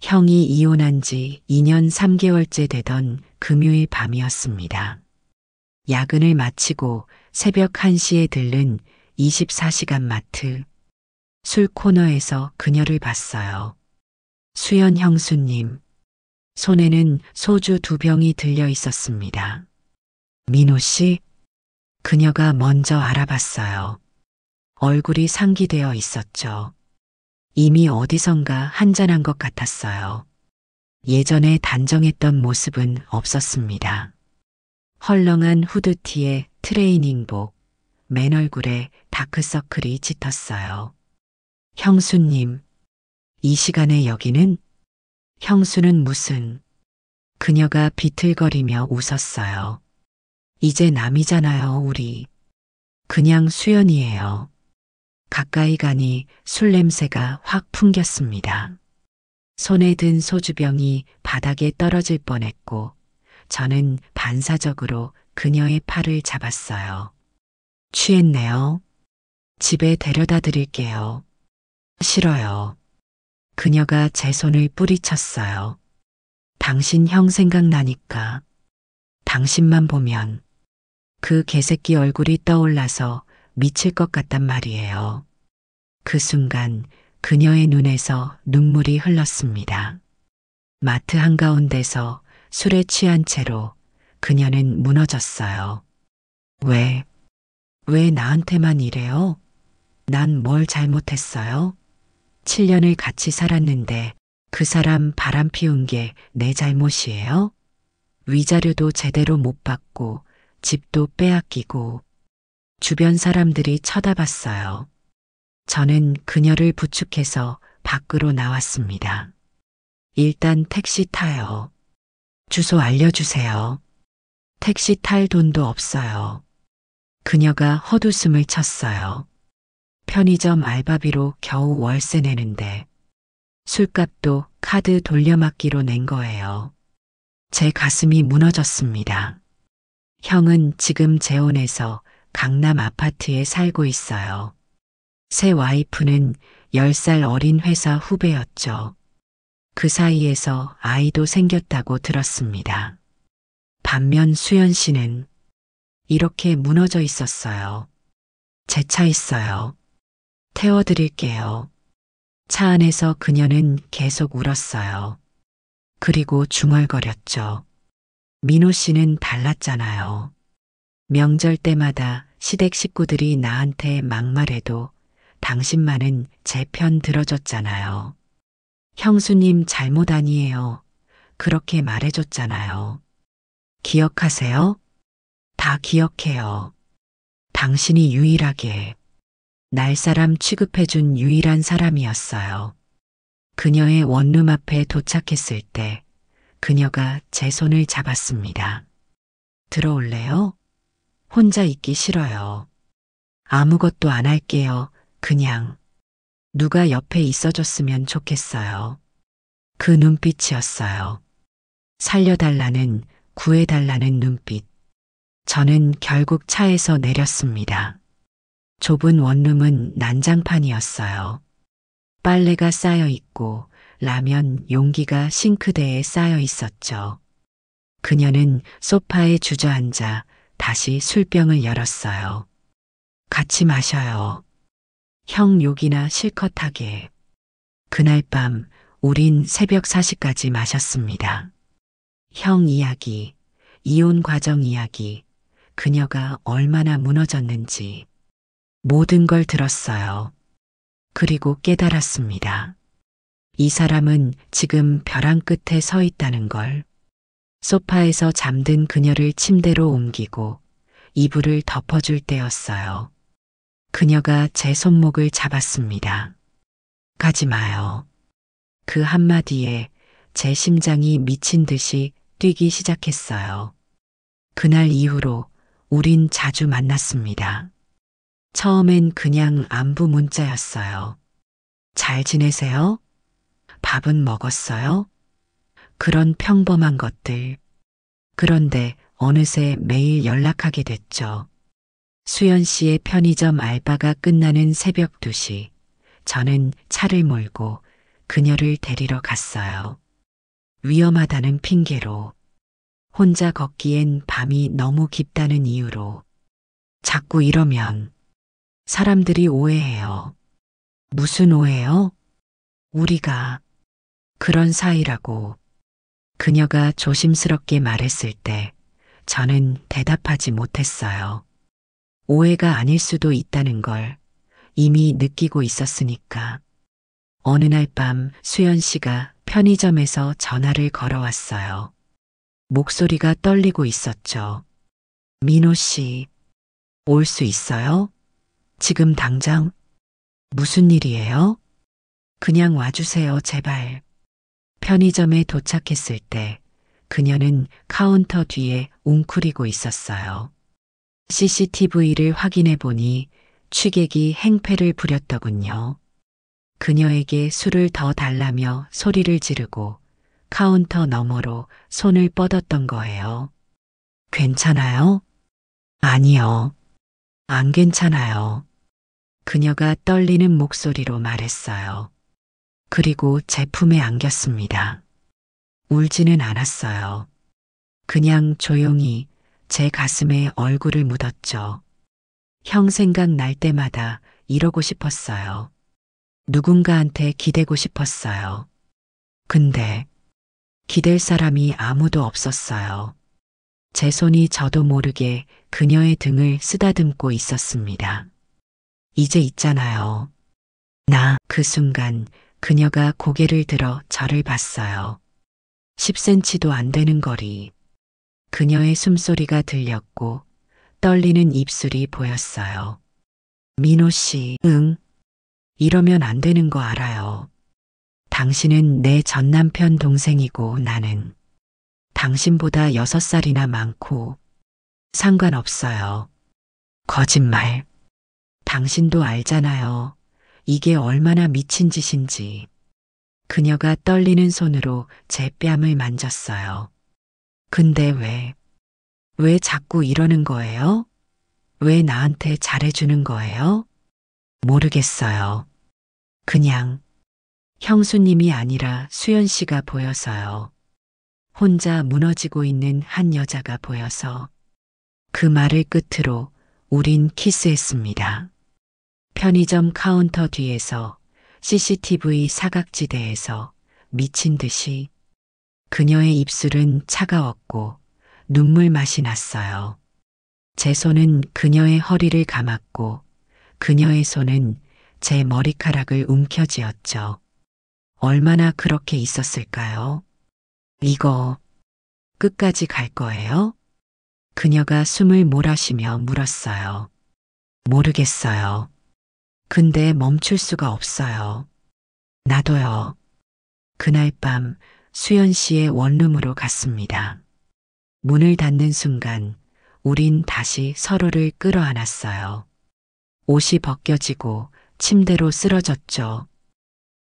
형이 이혼한 지 2년 3개월째 되던 금요일 밤이었습니다. 야근을 마치고 새벽 1시에 들른 24시간 마트. 술 코너에서 그녀를 봤어요. 수연 형수님. 손에는 소주 2병이 들려 있었습니다. 민호 씨? 그녀가 먼저 알아봤어요. 얼굴이 상기되어 있었죠. 이미 어디선가 한잔한 것 같았어요. 예전에 단정했던 모습은 없었습니다. 헐렁한 후드티에 트레이닝복, 맨 얼굴에 다크서클이 짙었어요. 형수님, 이 시간에 여기는? 형수는 무슨? 그녀가 비틀거리며 웃었어요. 이제 남이잖아요, 우리. 그냥 수연이에요. 가까이 가니 술 냄새가 확 풍겼습니다. 손에 든 소주병이 바닥에 떨어질 뻔했고 저는 반사적으로 그녀의 팔을 잡았어요. 취했네요. 집에 데려다 드릴게요. 싫어요. 그녀가 제 손을 뿌리쳤어요. 당신 형 생각나니까. 당신만 보면 그 개새끼 얼굴이 떠올라서 미칠 것 같단 말이에요. 그 순간 그녀의 눈에서 눈물이 흘렀습니다. 마트 한가운데서 술에 취한 채로 그녀는 무너졌어요. 왜 나한테만 이래요? 난 뭘 잘못했어요? 7년을 같이 살았는데 그 사람 바람 피운 게 내 잘못이에요? 위자료도 제대로 못 받고 집도 빼앗기고 주변 사람들이 쳐다봤어요. 저는 그녀를 부축해서 밖으로 나왔습니다. 일단 택시 타요. 주소 알려주세요. 택시 탈 돈도 없어요. 그녀가 헛웃음을 쳤어요. 편의점 알바비로 겨우 월세 내는데 술값도 카드 돌려막기로 낸 거예요. 제 가슴이 무너졌습니다. 형은 지금 재혼해서 강남 아파트에 살고 있어요. 새 와이프는 10살 어린 회사 후배였죠. 그 사이에서 아이도 생겼다고 들었습니다. 반면 수연 씨는 이렇게 무너져 있었어요. 제 차 있어요. 태워드릴게요. 차 안에서 그녀는 계속 울었어요. 그리고 중얼거렸죠. 민호 씨는 달랐잖아요. 명절 때마다 시댁 식구들이 나한테 막말해도 당신만은 제 편 들어줬잖아요. 형수님 잘못 아니에요. 그렇게 말해줬잖아요. 기억하세요? 다 기억해요. 당신이 유일하게 날 사람 취급해준 유일한 사람이었어요. 그녀의 원룸 앞에 도착했을 때 그녀가 제 손을 잡았습니다. 들어올래요? 혼자 있기 싫어요. 아무것도 안 할게요. 그냥 누가 옆에 있어줬으면 좋겠어요. 그 눈빛이었어요. 살려달라는, 구해달라는 눈빛. 저는 결국 차에서 내렸습니다. 좁은 원룸은 난장판이었어요. 빨래가 쌓여 있고 라면 용기가 싱크대에 쌓여 있었죠. 그녀는 소파에 주저앉아 다시 술병을 열었어요. 같이 마셔요. 형 욕이나 실컷 하게. 그날 밤 우린 새벽 4시까지 마셨습니다. 형 이야기, 이혼 과정 이야기, 그녀가 얼마나 무너졌는지 모든 걸 들었어요. 그리고 깨달았습니다. 이 사람은 지금 벼랑 끝에 서 있다는 걸. 소파에서 잠든 그녀를 침대로 옮기고 이불을 덮어줄 때였어요. 그녀가 제 손목을 잡았습니다. 가지 마요. 그 한마디에 제 심장이 미친 듯이 뛰기 시작했어요. 그날 이후로 우린 자주 만났습니다. 처음엔 그냥 안부 문자였어요. 잘 지내세요? 밥은 먹었어요? 그런 평범한 것들. 그런데 어느새 매일 연락하게 됐죠. 수연 씨의 편의점 알바가 끝나는 새벽 2시, 저는 차를 몰고 그녀를 데리러 갔어요. 위험하다는 핑계로, 혼자 걷기엔 밤이 너무 깊다는 이유로. 자꾸 이러면 사람들이 오해해요. 무슨 오해요? 우리가 그런 사이라고. 그녀가 조심스럽게 말했을 때 저는 대답하지 못했어요. 오해가 아닐 수도 있다는 걸 이미 느끼고 있었으니까. 어느 날 밤 수연 씨가 편의점에서 전화를 걸어왔어요. 목소리가 떨리고 있었죠. 민호 씨, 올 수 있어요? 지금 당장? 무슨 일이에요? 그냥 와주세요, 제발. 편의점에 도착했을 때 그녀는 카운터 뒤에 웅크리고 있었어요. CCTV를 확인해 보니 취객이 행패를 부렸더군요. 그녀에게 술을 더 달라며 소리를 지르고 카운터 너머로 손을 뻗었던 거예요. 괜찮아요? 아니요. 안 괜찮아요. 그녀가 떨리는 목소리로 말했어요. 그리고 제 품에 안겼습니다. 울지는 않았어요. 그냥 조용히 제 가슴에 얼굴을 묻었죠. 형 생각날 때마다 이러고 싶었어요. 누군가한테 기대고 싶었어요. 근데 기댈 사람이 아무도 없었어요. 제 손이 저도 모르게 그녀의 등을 쓰다듬고 있었습니다. 이제 있잖아요. 그 순간 그녀가 고개를 들어 저를 봤어요. 10cm도 안 되는 거리. 그녀의 숨소리가 들렸고 떨리는 입술이 보였어요. 민호 씨, 응. 이러면 안 되는 거 알아요. 당신은 내 전남편 동생이고 나는 당신보다 6살이나 많고 상관없어요. 거짓말. 당신도 알잖아요. 이게 얼마나 미친 짓인지. 그녀가 떨리는 손으로 제 뺨을 만졌어요. 근데 왜 자꾸 이러는 거예요? 왜 나한테 잘해주는 거예요? 모르겠어요. 그냥 형수님이 아니라 수연 씨가 보여서요. 혼자 무너지고 있는 한 여자가 보여서. 그 말을 끝으로 우린 키스했습니다. 편의점 카운터 뒤에서 CCTV 사각지대에서 미친 듯이. 그녀의 입술은 차가웠고 눈물 맛이 났어요. 제 손은 그녀의 허리를 감았고 그녀의 손은 제 머리카락을 움켜쥐었죠. 얼마나 그렇게 있었을까요? 이거 끝까지 갈 거예요? 그녀가 숨을 몰아쉬며 물었어요. 모르겠어요. 근데 멈출 수가 없어요. 나도요. 그날 밤 수연 씨의 원룸으로 갔습니다. 문을 닫는 순간 우린 다시 서로를 끌어안았어요. 옷이 벗겨지고 침대로 쓰러졌죠.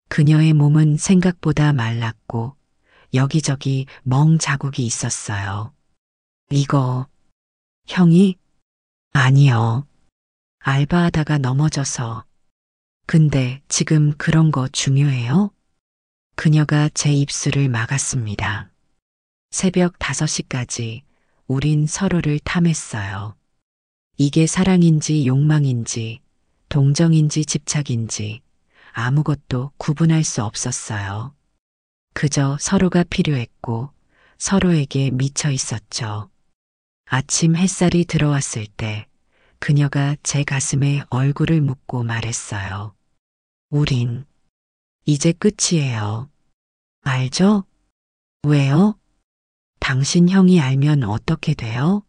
그녀의 몸은 생각보다 말랐고 여기저기 멍 자국이 있었어요. 이거 형이? 아니요. 알바하다가 넘어져서. 근데 지금 그런 거 중요해요? 그녀가 제 입술을 막았습니다. 새벽 5시까지 우린 서로를 탐했어요. 이게 사랑인지 욕망인지 동정인지 집착인지 아무것도 구분할 수 없었어요. 그저 서로가 필요했고 서로에게 미쳐 있었죠. 아침 햇살이 들어왔을 때 그녀가 제 가슴에 얼굴을 묻고 말했어요. 우린 이제 끝이에요. 알죠? 왜요? 당신 형이 알면 어떻게 돼요?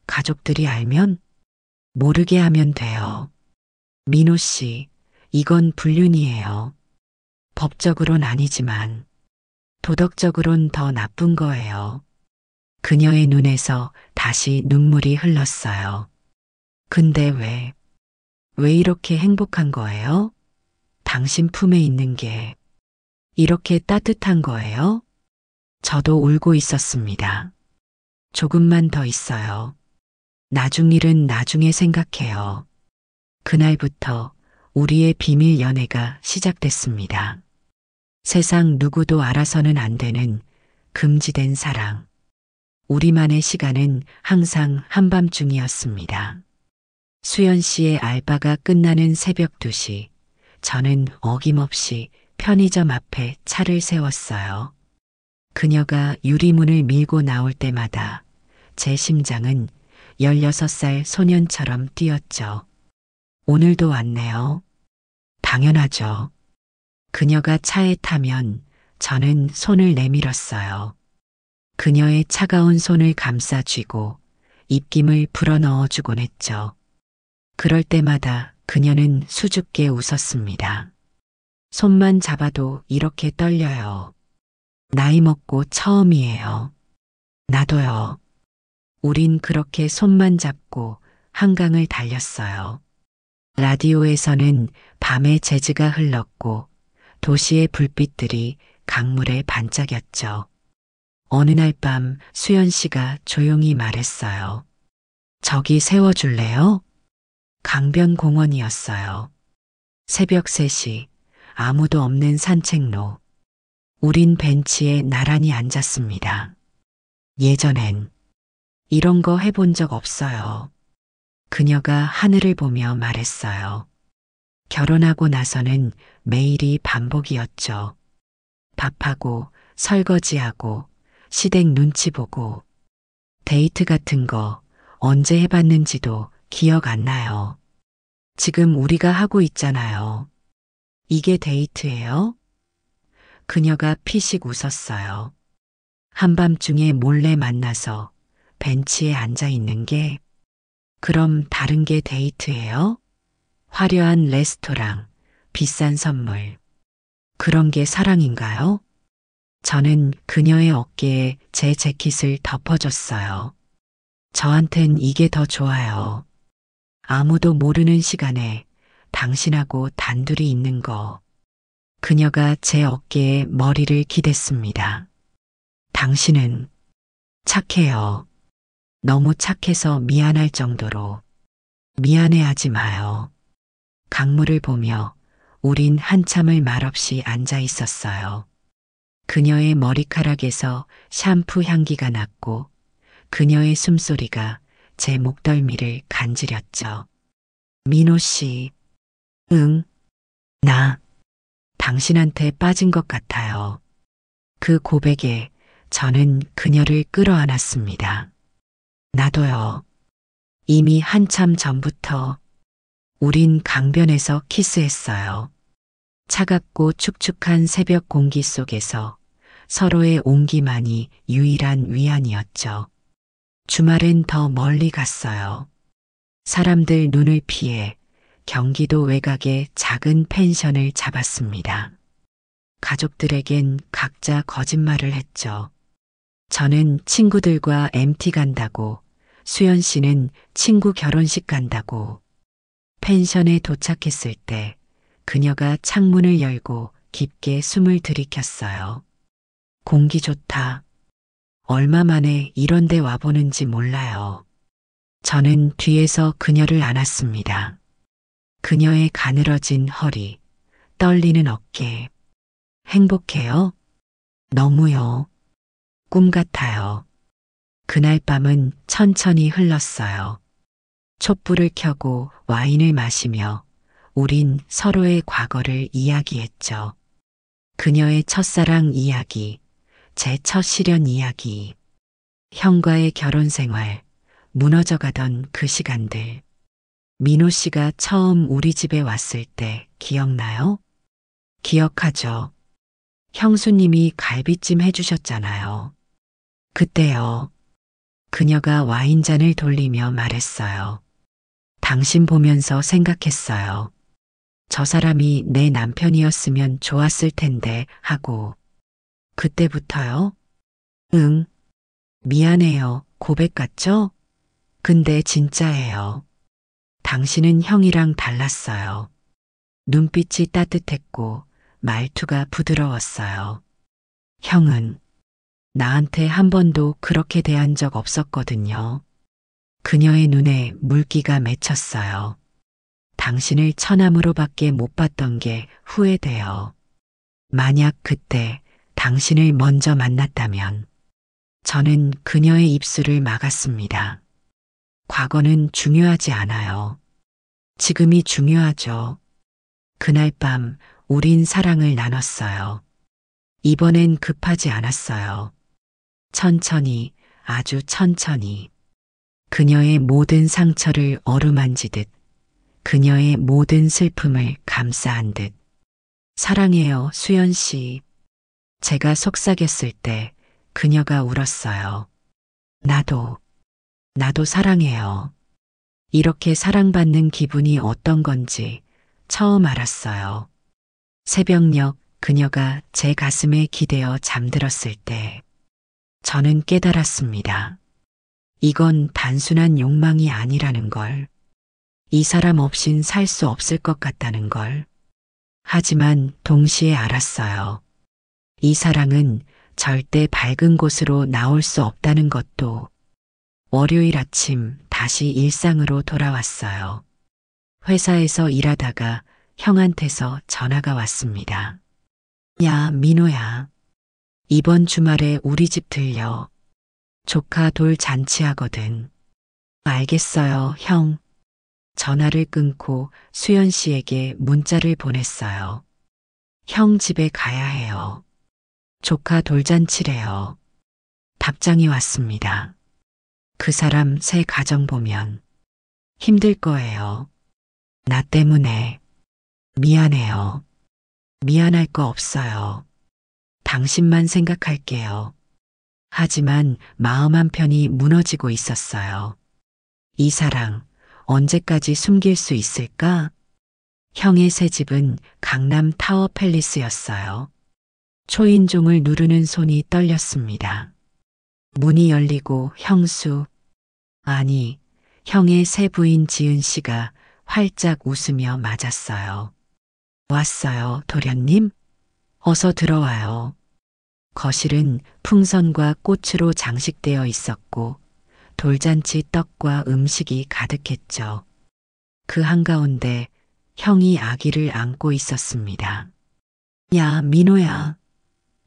가족들이 알면? 모르게 하면 돼요. 민호 씨, 이건 불륜이에요. 법적으론 아니지만 도덕적으론 더 나쁜 거예요. 그녀의 눈에서 다시 눈물이 흘렀어요. 근데 왜 이렇게 행복한 거예요? 당신 품에 있는 게 이렇게 따뜻한 거예요? 저도 울고 있었습니다. 조금만 더 있어요. 나중 일은 나중에 생각해요. 그날부터 우리의 비밀 연애가 시작됐습니다. 세상 누구도 알아서는 안 되는 금지된 사랑. 우리만의 시간은 항상 한밤중이었습니다. 수연 씨의 알바가 끝나는 새벽 2시, 저는 어김없이 편의점 앞에 차를 세웠어요. 그녀가 유리문을 밀고 나올 때마다 제 심장은 16살 소년처럼 뛰었죠. 오늘도 왔네요. 당연하죠. 그녀가 차에 타면 저는 손을 내밀었어요. 그녀의 차가운 손을 감싸 쥐고 입김을 불어넣어 주곤 했죠. 그럴 때마다 그녀는 수줍게 웃었습니다. 손만 잡아도 이렇게 떨려요. 나이 먹고 처음이에요. 나도요. 우린 그렇게 손만 잡고 한강을 달렸어요. 라디오에서는 밤의 재즈가 흘렀고 도시의 불빛들이 강물에 반짝였죠. 어느 날 밤 수연 씨가 조용히 말했어요. 저기 세워줄래요? 강변공원이었어요. 새벽 3시, 아무도 없는 산책로. 우린 벤치에 나란히 앉았습니다. 예전엔 이런 거 해본 적 없어요. 그녀가 하늘을 보며 말했어요. 결혼하고 나서는 매일이 반복이었죠. 밥하고 설거지하고 시댁 눈치 보고 데이트 같은 거 언제 해봤는지도 기억 안 나요. 지금 우리가 하고 있잖아요. 이게 데이트예요? 그녀가 피식 웃었어요. 한밤중에 몰래 만나서 벤치에 앉아 있는 게 그럼 다른 게 데이트예요? 화려한 레스토랑, 비싼 선물. 그런 게 사랑인가요? 저는 그녀의 어깨에 제 재킷을 덮어줬어요. 저한텐 이게 더 좋아요. 아무도 모르는 시간에 당신하고 단둘이 있는 거. 그녀가 제 어깨에 머리를 기댔습니다. 당신은 착해요. 너무 착해서 미안할 정도로. 미안해하지 마요. 강물을 보며 우린 한참을 말없이 앉아 있었어요. 그녀의 머리카락에서 샴푸 향기가 났고 그녀의 숨소리가 제 목덜미를 간지렸죠. 민호 씨, 응, 나 당신한테 빠진 것 같아요. 그 고백에 저는 그녀를 끌어안았습니다. 나도요. 이미 한참 전부터 우린 강변에서 키스했어요. 차갑고 축축한 새벽 공기 속에서 서로의 온기만이 유일한 위안이었죠. 주말엔 더 멀리 갔어요. 사람들 눈을 피해 경기도 외곽의 작은 펜션을 잡았습니다. 가족들에겐 각자 거짓말을 했죠. 저는 친구들과 MT 간다고, 수연 씨는 친구 결혼식 간다고. 펜션에 도착했을 때 그녀가 창문을 열고 깊게 숨을 들이켰어요. 공기 좋다. 얼마 만에 이런 데 와보는지 몰라요. 저는 뒤에서 그녀를 안았습니다. 그녀의 가늘어진 허리, 떨리는 어깨. 행복해요? 너무요. 꿈 같아요. 그날 밤은 천천히 흘렀어요. 촛불을 켜고 와인을 마시며 우린 서로의 과거를 이야기했죠. 그녀의 첫사랑 이야기, 제 첫 실연 이야기, 형과의 결혼 생활, 무너져가던 그 시간들. 민호 씨가 처음 우리 집에 왔을 때 기억나요? 기억하죠. 형수님이 갈비찜 해주셨잖아요. 그때요. 그녀가 와인잔을 돌리며 말했어요. 당신 보면서 생각했어요. 저 사람이 내 남편이었으면 좋았을 텐데 하고. 그때부터요? 응. 미안해요. 고백 같죠? 근데 진짜예요. 당신은 형이랑 달랐어요. 눈빛이 따뜻했고 말투가 부드러웠어요. 형은 나한테 한 번도 그렇게 대한 적 없었거든요. 그녀의 눈에 물기가 맺혔어요. 당신을 처남으로밖에 못 봤던 게 후회돼요. 만약 그때 당신을 먼저 만났다면 저는 그녀의 입술을 막았습니다. 과거는 중요하지 않아요. 지금이 중요하죠. 그날 밤 우린 사랑을 나눴어요. 이번엔 급하지 않았어요. 천천히, 아주 천천히. 그녀의 모든 상처를 어루만지듯, 그녀의 모든 슬픔을 감싸한 듯. 사랑해요, 수연 씨. 제가 속삭였을 때 그녀가 울었어요. 나도 사랑해요. 이렇게 사랑받는 기분이 어떤 건지 처음 알았어요. 새벽녘 그녀가 제 가슴에 기대어 잠들었을 때 저는 깨달았습니다. 이건 단순한 욕망이 아니라는 걸. 이 사람 없인 살 수 없을 것 같다는 걸. 하지만 동시에 알았어요. 이 사랑은 절대 밝은 곳으로 나올 수 없다는 것도. 월요일 아침 다시 일상으로 돌아왔어요. 회사에서 일하다가 형한테서 전화가 왔습니다. 야, 민호야. 이번 주말에 우리 집 들려. 조카 돌 잔치하거든. 알겠어요, 형. 전화를 끊고 수연 씨에게 문자를 보냈어요. 형 집에 가야 해요. 조카 돌잔치래요. 답장이 왔습니다. 그 사람 새 가정 보면 힘들 거예요. 나 때문에. 미안해요. 미안할 거 없어요. 당신만 생각할게요. 하지만 마음 한편이 무너지고 있었어요. 이 사랑 언제까지 숨길 수 있을까? 형의 새 집은 강남 타워 팰리스였어요. 초인종을 누르는 손이 떨렸습니다. 문이 열리고 아니, 형의 새 부인 지은 씨가 활짝 웃으며 맞았어요. 왔어요, 도련님? 어서 들어와요. 거실은 풍선과 꽃으로 장식되어 있었고 돌잔치 떡과 음식이 가득했죠. 그 한가운데 형이 아기를 안고 있었습니다. 야, 민호야.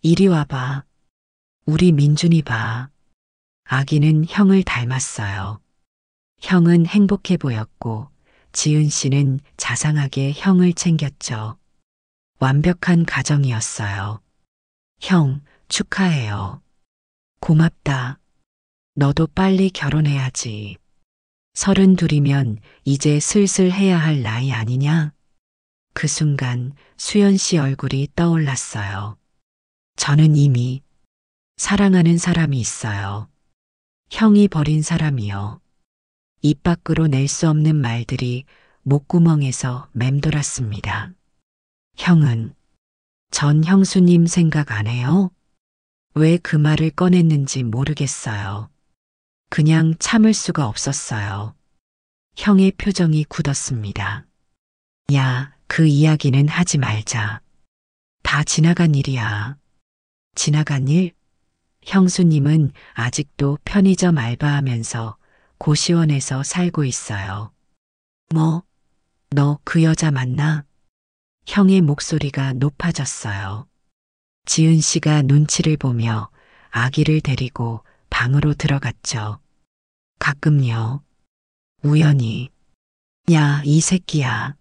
이리 와봐. 우리 민준이 봐. 아기는 형을 닮았어요. 형은 행복해 보였고 지은 씨는 자상하게 형을 챙겼죠. 완벽한 가정이었어요. 형, 축하해요. 고맙다. 너도 빨리 결혼해야지. 32이면 이제 슬슬 해야 할 나이 아니냐? 그 순간 수연 씨 얼굴이 떠올랐어요. 저는 이미 사랑하는 사람이 있어요. 형이 버린 사람이요. 입 밖으로 낼 수 없는 말들이 목구멍에서 맴돌았습니다. 형은 전 형수님 생각 안 해요? 왜 그 말을 꺼냈는지 모르겠어요. 그냥 참을 수가 없었어요. 형의 표정이 굳었습니다. 야, 그 이야기는 하지 말자. 다 지나간 일이야. 지나간 일? 형수님은 아직도 편의점 알바하면서 고시원에서 살고 있어요. 뭐? 너 그 여자 만나? 형의 목소리가 높아졌어요. 지은 씨가 눈치를 보며 아기를 데리고 방으로 들어갔죠. 가끔요. 우연히. 야, 이 새끼야.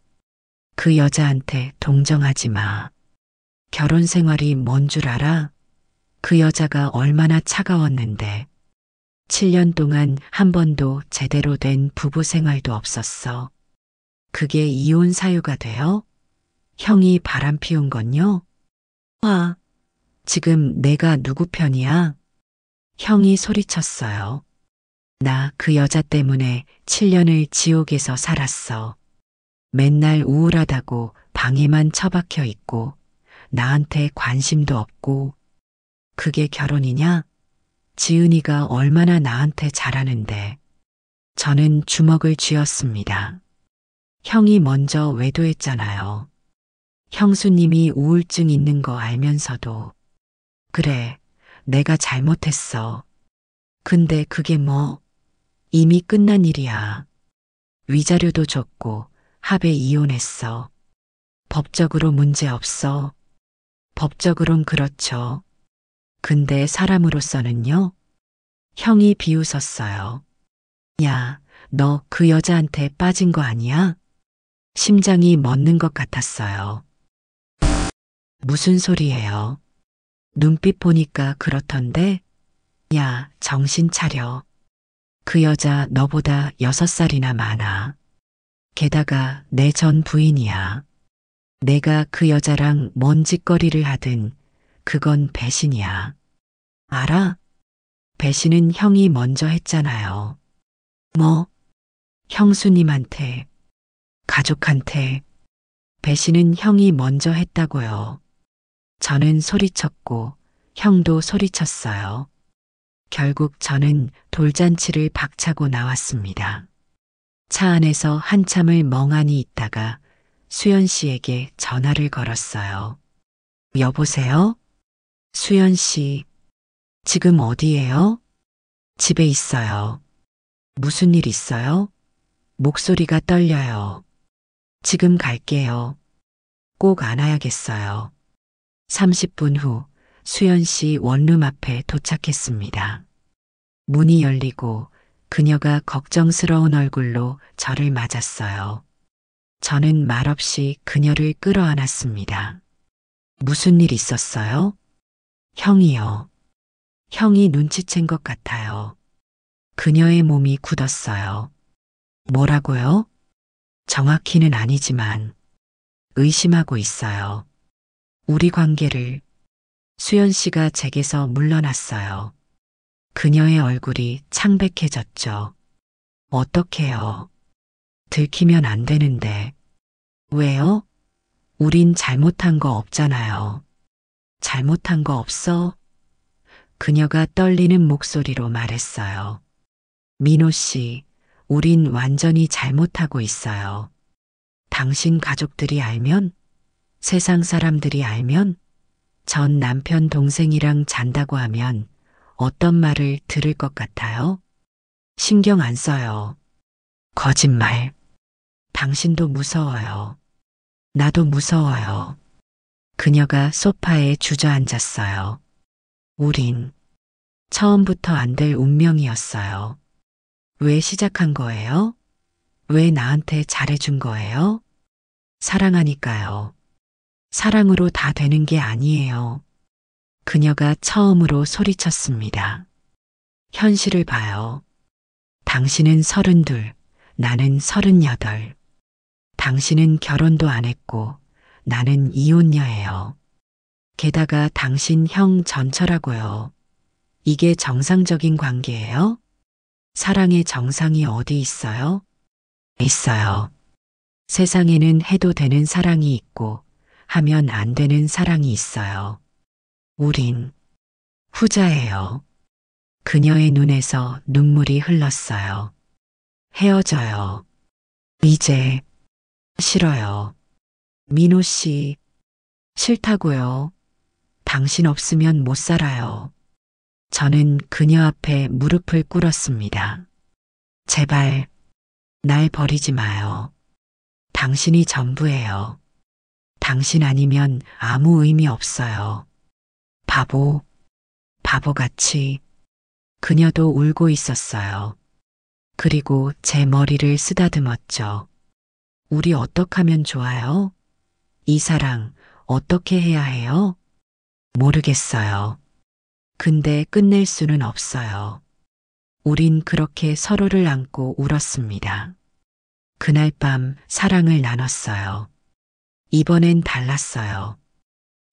그 여자한테 동정하지 마. 결혼 생활이 뭔 줄 알아? 그 여자가 얼마나 차가웠는데. 7년 동안 한 번도 제대로 된 부부 생활도 없었어. 그게 이혼 사유가 돼요? 형이 바람 피운 건요? 지금 내가 누구 편이야? 형이 소리쳤어요. 나 그 여자 때문에 7년을 지옥에서 살았어. 맨날 우울하다고 방에만 처박혀 있고 나한테 관심도 없고. 그게 결혼이냐? 지은이가 얼마나 나한테 잘하는데. 저는 주먹을 쥐었습니다. 형이 먼저 외도했잖아요. 형수님이 우울증 있는 거 알면서도. 그래, 내가 잘못했어. 근데 그게 뭐, 이미 끝난 일이야. 위자료도 줬고 합의 이혼했어. 법적으로 문제 없어. 법적으론 그렇죠. 근데 사람으로서는요? 형이 비웃었어요. 야, 너 그 여자한테 빠진 거 아니야? 심장이 멎는 것 같았어요. 무슨 소리예요? 눈빛 보니까 그렇던데? 야, 정신 차려. 그 여자 너보다 6살이나 많아. 게다가 내 전 부인이야. 내가 그 여자랑 뭔 짓거리를 하든 그건 배신이야. 알아? 배신은 형이 먼저 했잖아요. 뭐? 형수님한테, 가족한테 배신은 형이 먼저 했다고요. 저는 소리쳤고 형도 소리쳤어요. 결국 저는 돌잔치를 박차고 나왔습니다. 차 안에서 한참을 멍하니 있다가 수연 씨에게 전화를 걸었어요. 여보세요? 수연 씨, 지금 어디예요? 집에 있어요. 무슨 일 있어요? 목소리가 떨려요. 지금 갈게요. 꼭 안아야겠어요. 30분 후 수연 씨 원룸 앞에 도착했습니다. 문이 열리고 그녀가 걱정스러운 얼굴로 저를 맞았어요. 저는 말없이 그녀를 끌어안았습니다. 무슨 일 있었어요? 형이요. 형이 눈치챈 것 같아요. 그녀의 몸이 굳었어요. 뭐라고요? 정확히는 아니지만 의심하고 있어요. 우리 관계를. 수연 씨가 제게서 물러났어요. 그녀의 얼굴이 창백해졌죠. 어떡해요? 들키면 안 되는데. 왜요? 우린 잘못한 거 없잖아요. 잘못한 거 없어? 그녀가 떨리는 목소리로 말했어요. 민호 씨, 우린 완전히 잘못하고 있어요. 당신 가족들이 알면? 세상 사람들이 알면? 전 남편 동생이랑 잔다고 하면 어떤 말을 들을 것 같아요? 신경 안 써요. 거짓말. 당신도 무서워요. 나도 무서워요. 그녀가 소파에 주저앉았어요. 우린 처음부터 안 될 운명이었어요. 왜 시작한 거예요? 왜 나한테 잘해준 거예요? 사랑하니까요. 사랑으로 다 되는 게 아니에요. 그녀가 처음으로 소리쳤습니다. 현실을 봐요. 당신은 32, 나는 38. 당신은 결혼도 안 했고 나는 이혼녀예요. 게다가 당신 형 전처라고요. 이게 정상적인 관계예요? 사랑의 정상이 어디 있어요? 있어요. 세상에는 해도 되는 사랑이 있고 하면 안 되는 사랑이 있어요. 우린 후자예요. 그녀의 눈에서 눈물이 흘렀어요. 헤어져요. 이제 싫어요. 민호 씨, 싫다고요. 당신 없으면 못 살아요. 저는 그녀 앞에 무릎을 꿇었습니다. 제발, 날 버리지 마요. 당신이 전부예요. 당신 아니면 아무 의미 없어요. 바보, 바보같이. 그녀도 울고 있었어요. 그리고 제 머리를 쓰다듬었죠. 우리 어떡하면 좋아요? 이 사랑 어떻게 해야 해요? 모르겠어요. 근데 끝낼 수는 없어요. 우린 그렇게 서로를 안고 울었습니다. 그날 밤 사랑을 나눴어요. 이번엔 달랐어요.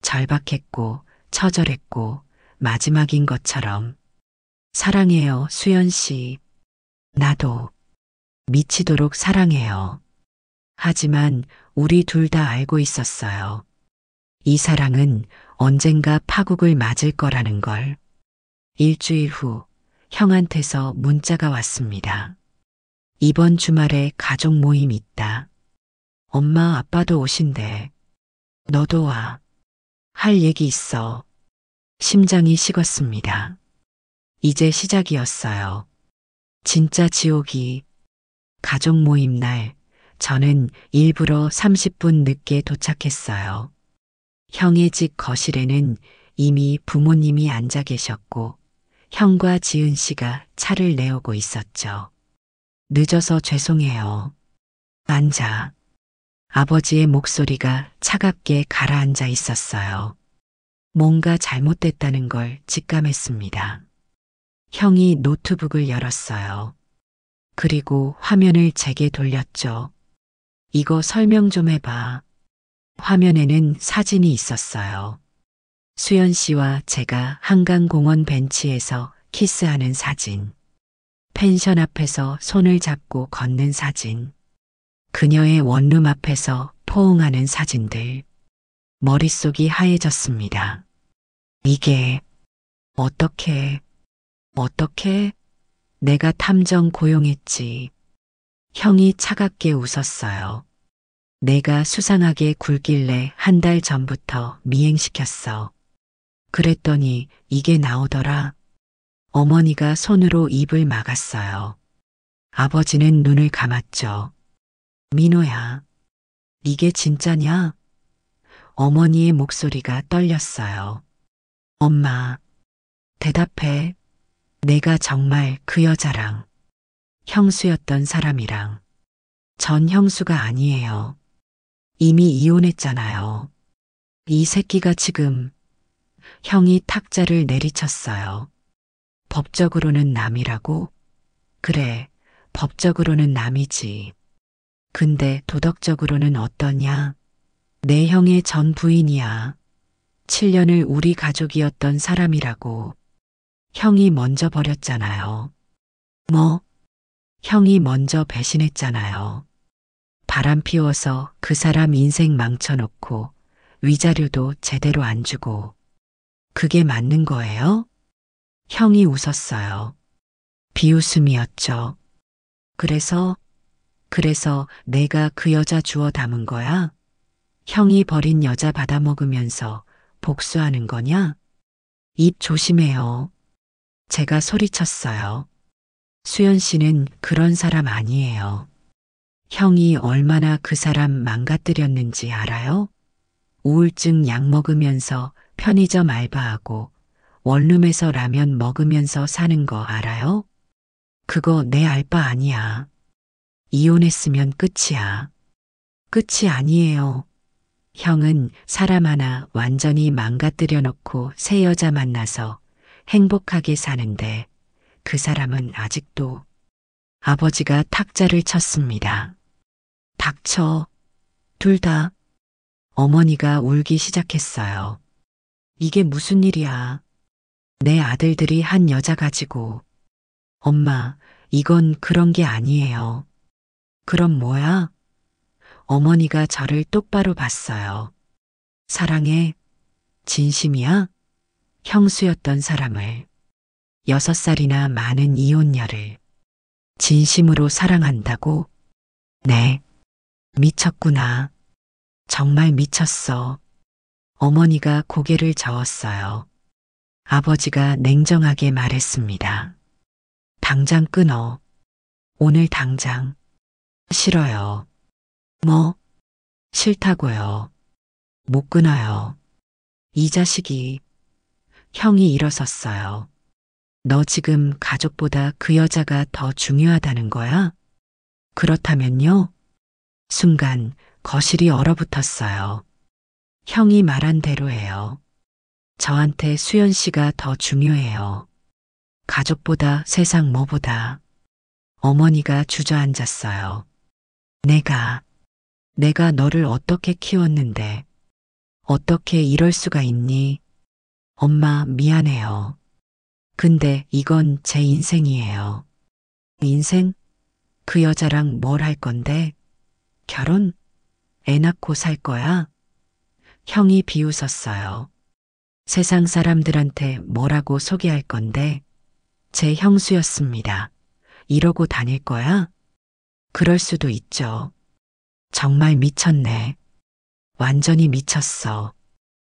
절박했고 처절했고 마지막인 것처럼. 사랑해요, 수연 씨. 나도 미치도록 사랑해요. 하지만 우리 둘 다 알고 있었어요. 이 사랑은 언젠가 파국을 맞을 거라는 걸. 일주일 후 형한테서 문자가 왔습니다. 이번 주말에 가족 모임 있다. 엄마 아빠도 오신대. 너도 와. 할 얘기 있어. 심장이 식었습니다. 이제 시작이었어요. 진짜 지옥이. 가족 모임 날 저는 일부러 30분 늦게 도착했어요. 형의 집 거실에는 이미 부모님이 앉아 계셨고 형과 지은 씨가 차를 내오고 있었죠. 늦어서 죄송해요. 앉아. 아버지의 목소리가 차갑게 가라앉아 있었어요. 뭔가 잘못됐다는 걸 직감했습니다. 형이 노트북을 열었어요. 그리고 화면을 제게 돌렸죠. 이거 설명 좀 해봐. 화면에는 사진이 있었어요. 수연 씨와 제가 한강공원 벤치에서 키스하는 사진. 펜션 앞에서 손을 잡고 걷는 사진. 그녀의 원룸 앞에서 포옹하는 사진들. 머릿속이 하얘졌습니다. 이게 어떻게 내가 탐정 고용했지. 형이 차갑게 웃었어요. 내가 수상하게 굴길래 한 달 전부터 미행시켰어. 그랬더니 이게 나오더라. 어머니가 손으로 입을 막았어요. 아버지는 눈을 감았죠. 민호야, 이게 진짜냐? 어머니의 목소리가 떨렸어요. 엄마, 대답해. 내가 정말 그 여자랑, 형수였던 사람이랑, 전 형수가 아니에요. 이미 이혼했잖아요. 이 새끼가 지금, 형이 탁자를 내리쳤어요. 법적으로는 남이라고? 그래, 법적으로는 남이지. 근데 도덕적으로는 어떠냐? 내 형의 전 부인이야. 7년을 우리 가족이었던 사람이라고. 형이 먼저 버렸잖아요. 뭐? 형이 먼저 배신했잖아요. 바람 피워서 그 사람 인생 망쳐놓고 위자료도 제대로 안 주고. 그게 맞는 거예요? 형이 웃었어요. 비웃음이었죠. 그래서 내가 그 여자 주워 담은 거야? 형이 버린 여자 받아먹으면서 복수하는 거냐? 입 조심해요. 제가 소리쳤어요. 수연 씨는 그런 사람 아니에요. 형이 얼마나 그 사람 망가뜨렸는지 알아요? 우울증 약 먹으면서 편의점 알바하고 원룸에서 라면 먹으면서 사는 거 알아요? 그거 내 알바 아니야. 이혼했으면 끝이야. 끝이 아니에요. 형은 사람 하나 완전히 망가뜨려 놓고 새 여자 만나서 행복하게 사는데 그 사람은 아직도. 아버지가 탁자를 쳤습니다. 닥쳐. 둘 다. 어머니가 울기 시작했어요. 이게 무슨 일이야. 내 아들들이 한 여자 가지고. 엄마, 이건 그런 게 아니에요. 그럼 뭐야? 어머니가 저를 똑바로 봤어요. 사랑해. 진심이야? 형수였던 사람을. 6살이나 많은 이혼녀를. 진심으로 사랑한다고? 네. 미쳤구나. 정말 미쳤어. 어머니가 고개를 저었어요. 아버지가 냉정하게 말했습니다. 당장 끊어. 오늘 당장. 싫어요. 뭐? 싫다고요. 못 끊어요. 이 자식이. 형이 일어섰어요. 너 지금 가족보다 그 여자가 더 중요하다는 거야? 그렇다면요? 순간 거실이 얼어붙었어요. 형이 말한 대로예요. 저한테 수연 씨가 더 중요해요. 가족보다 세상 뭐보다. 어머니가 주저앉았어요. 내가 너를 어떻게 키웠는데 어떻게 이럴 수가 있니? 엄마 미안해요. 근데 이건 제 인생이에요. 인생? 그 여자랑 뭘 할 건데? 결혼? 애 낳고 살 거야? 형이 비웃었어요. 세상 사람들한테 뭐라고 소개할 건데? 제 형수였습니다. 이러고 다닐 거야? 그럴 수도 있죠. 정말 미쳤네. 완전히 미쳤어.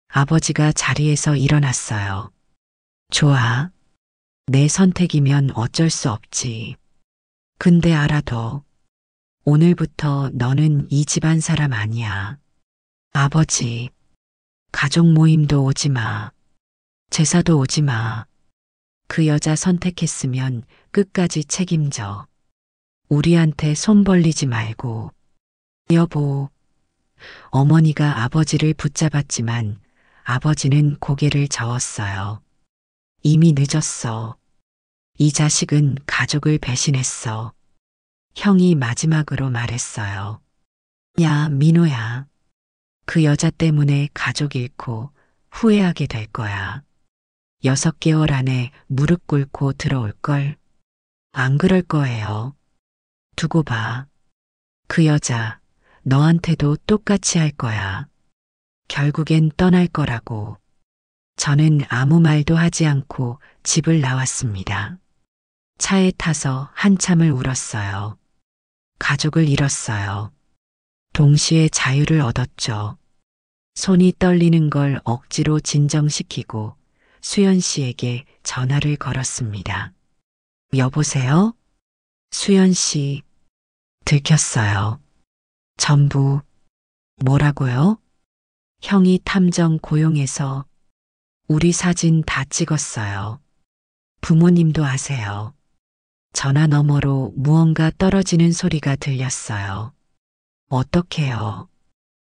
아버지가 자리에서 일어났어요. 좋아. 내 선택이면 어쩔 수 없지. 근데 알아둬. 오늘부터 너는 이 집안 사람 아니야. 아버지. 가족 모임도 오지 마. 제사도 오지 마. 그 여자 선택했으면 끝까지 책임져. 우리한테 손 벌리지 말고. 여보, 어머니가 아버지를 붙잡았지만 아버지는 고개를 저었어요. 이미 늦었어. 이 자식은 가족을 배신했어. 형이 마지막으로 말했어요. 야, 민호야. 그 여자 때문에 가족 잃고 후회하게 될 거야. 6개월 안에 무릎 꿇고 들어올걸? 안 그럴 거예요. 두고 봐. 그 여자 너한테도 똑같이 할 거야. 결국엔 떠날 거라고. 저는 아무 말도 하지 않고 집을 나왔습니다. 차에 타서 한참을 울었어요. 가족을 잃었어요. 동시에 자유를 얻었죠. 손이 떨리는 걸 억지로 진정시키고 수연 씨에게 전화를 걸었습니다. 여보세요? 수연 씨, 들켰어요. 전부. 뭐라고요? 형이 탐정 고용해서 우리 사진 다 찍었어요. 부모님도 아세요. 전화 너머로 무언가 떨어지는 소리가 들렸어요. 어떡해요?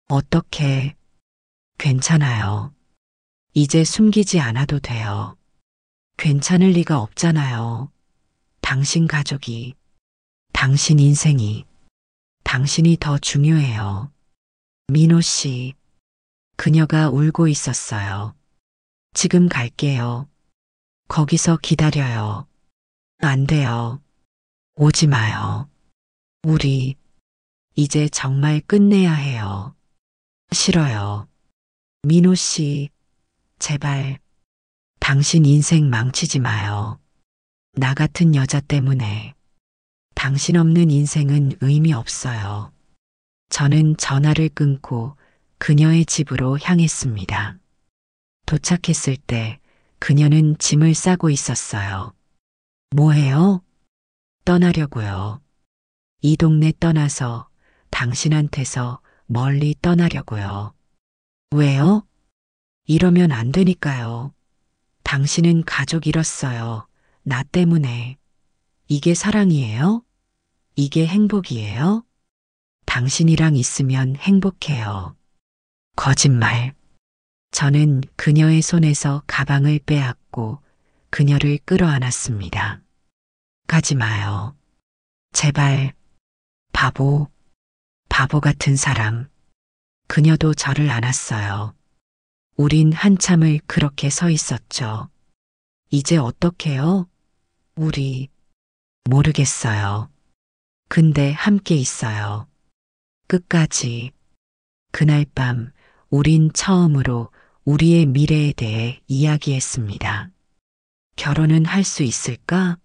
어떻게? 괜찮아요. 이제 숨기지 않아도 돼요. 괜찮을 리가 없잖아요. 당신 가족이, 당신 인생이, 당신이 더 중요해요. 민호 씨, 그녀가 울고 있었어요. 지금 갈게요. 거기서 기다려요. 안 돼요. 오지 마요. 우리, 이제 정말 끝내야 해요. 싫어요. 민호 씨, 제발, 당신 인생 망치지 마요. 나 같은 여자 때문에. 당신 없는 인생은 의미 없어요. 저는 전화를 끊고 그녀의 집으로 향했습니다. 도착했을 때 그녀는 짐을 싸고 있었어요. 뭐해요? 떠나려고요. 이 동네 떠나서 당신한테서 멀리 떠나려고요. 왜요? 이러면 안 되니까요. 당신은 가족 잃었어요. 나 때문에. 이게 사랑이에요? 이게 행복이에요? 당신이랑 있으면 행복해요. 거짓말. 저는 그녀의 손에서 가방을 빼앗고 그녀를 끌어안았습니다. 가지 마요. 제발. 바보. 바보 같은 사람. 그녀도 저를 안았어요. 우린 한참을 그렇게 서 있었죠. 이제 어떡해요? 우리. 모르겠어요. 근데 함께 있어요. 끝까지. 그날 밤 우린 처음으로 우리의 미래에 대해 이야기했습니다. 결혼은 할 수 있을까?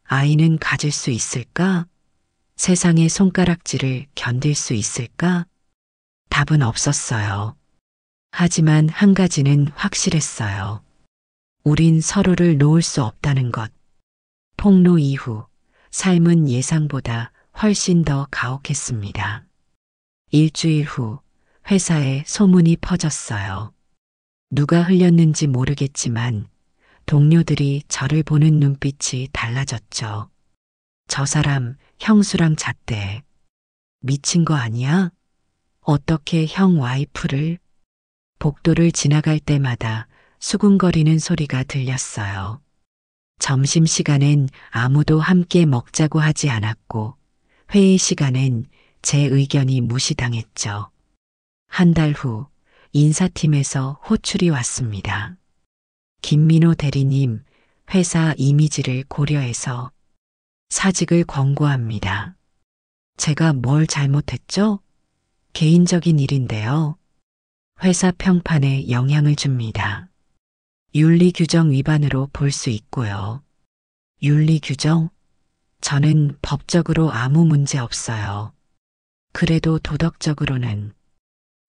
아이는 가질 수 있을까? 세상의 손가락질을 견딜 수 있을까? 답은 없었어요. 하지만 한 가지는 확실했어요. 우린 서로를 놓을 수 없다는 것. 폭로 이후 삶은 예상보다 훨씬 더 가혹했습니다. 일주일 후 회사에 소문이 퍼졌어요. 누가 흘렸는지 모르겠지만 동료들이 저를 보는 눈빛이 달라졌죠. 저 사람 형수랑 잤대. 미친 거 아니야? 어떻게 형 와이프를? 복도를 지나갈 때마다 수군거리는 소리가 들렸어요. 점심시간엔 아무도 함께 먹자고 하지 않았고 회의 시간엔 제 의견이 무시당했죠. 한 달 후 인사팀에서 호출이 왔습니다. 김민호 대리님, 회사 이미지를 고려해서 사직을 권고합니다. 제가 뭘 잘못했죠? 개인적인 일인데요. 회사 평판에 영향을 줍니다. 윤리규정 위반으로 볼 수 있고요. 윤리규정? 저는 법적으로 아무 문제 없어요. 그래도 도덕적으로는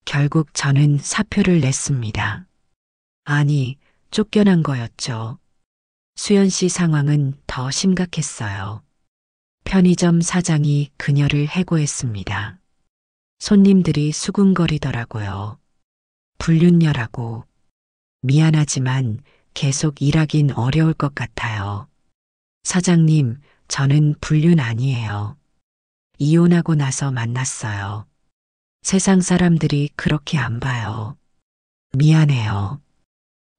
결국 저는 사표를 냈습니다. 아니, 쫓겨난 거였죠. 수연 씨 상황은 더 심각했어요. 편의점 사장이 그녀를 해고했습니다. 손님들이 수군거리더라고요. 불륜녀라고. 미안하지만 계속 일하긴 어려울 것 같아요. 사장님, 저는 불륜 아니에요. 이혼하고 나서 만났어요. 세상 사람들이 그렇게 안 봐요. 미안해요.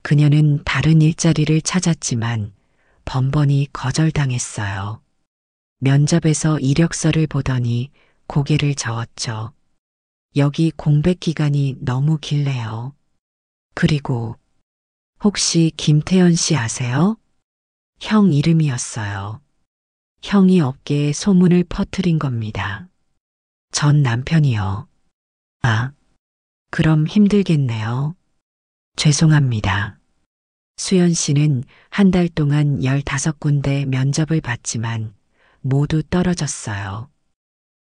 그녀는 다른 일자리를 찾았지만 번번이 거절당했어요. 면접에서 이력서를 보더니 고개를 저었죠. 여기 공백 기간이 너무 길네요. 그리고 혹시 김태현 씨 아세요? 형 이름이었어요. 형이 업계에 소문을 퍼뜨린 겁니다. 전 남편이요. 아, 그럼 힘들겠네요. 죄송합니다. 수연 씨는 한 달 동안 15군데 면접을 봤지만 모두 떨어졌어요.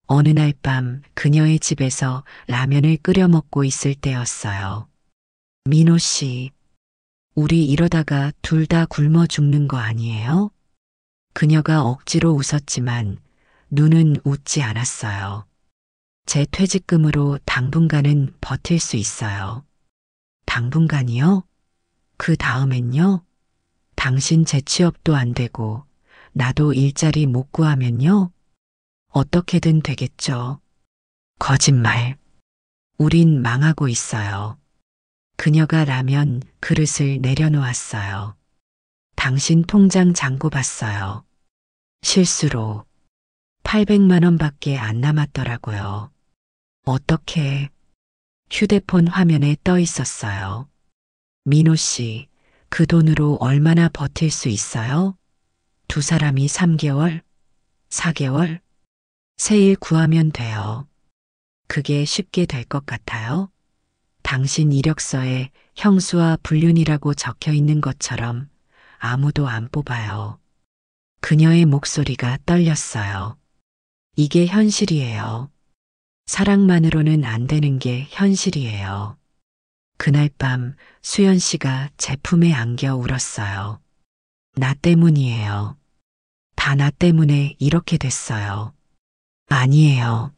어느 날 밤 그녀의 집에서 라면을 끓여 먹고 있을 때였어요. 민호 씨, 우리 이러다가 둘 다 굶어 죽는 거 아니에요? 그녀가 억지로 웃었지만 눈은 웃지 않았어요. 제 퇴직금으로 당분간은 버틸 수 있어요. 당분간이요? 그 다음엔요? 당신 재취업도 안 되고 나도 일자리 못 구하면요? 어떻게든 되겠죠. 거짓말. 우린 망하고 있어요. 그녀가 라면 그릇을 내려놓았어요. 당신 통장 잔고 봤어요. 실수로 800만 원밖에 안 남았더라고요. 어떻게? 휴대폰 화면에 떠 있었어요. 민호 씨, 그 돈으로 얼마나 버틸 수 있어요? 두 사람이 3개월? 4개월? 새 일 구하면 돼요. 그게 쉽게 될 것 같아요? 당신 이력서에 형수와 불륜이라고 적혀 있는 것처럼 아무도 안 뽑아요. 그녀의 목소리가 떨렸어요. 이게 현실이에요. 사랑만으로는 안 되는 게 현실이에요. 그날 밤 수연 씨가 제 품에 안겨 울었어요. 나 때문이에요. 다 나 때문에 이렇게 됐어요. 아니에요.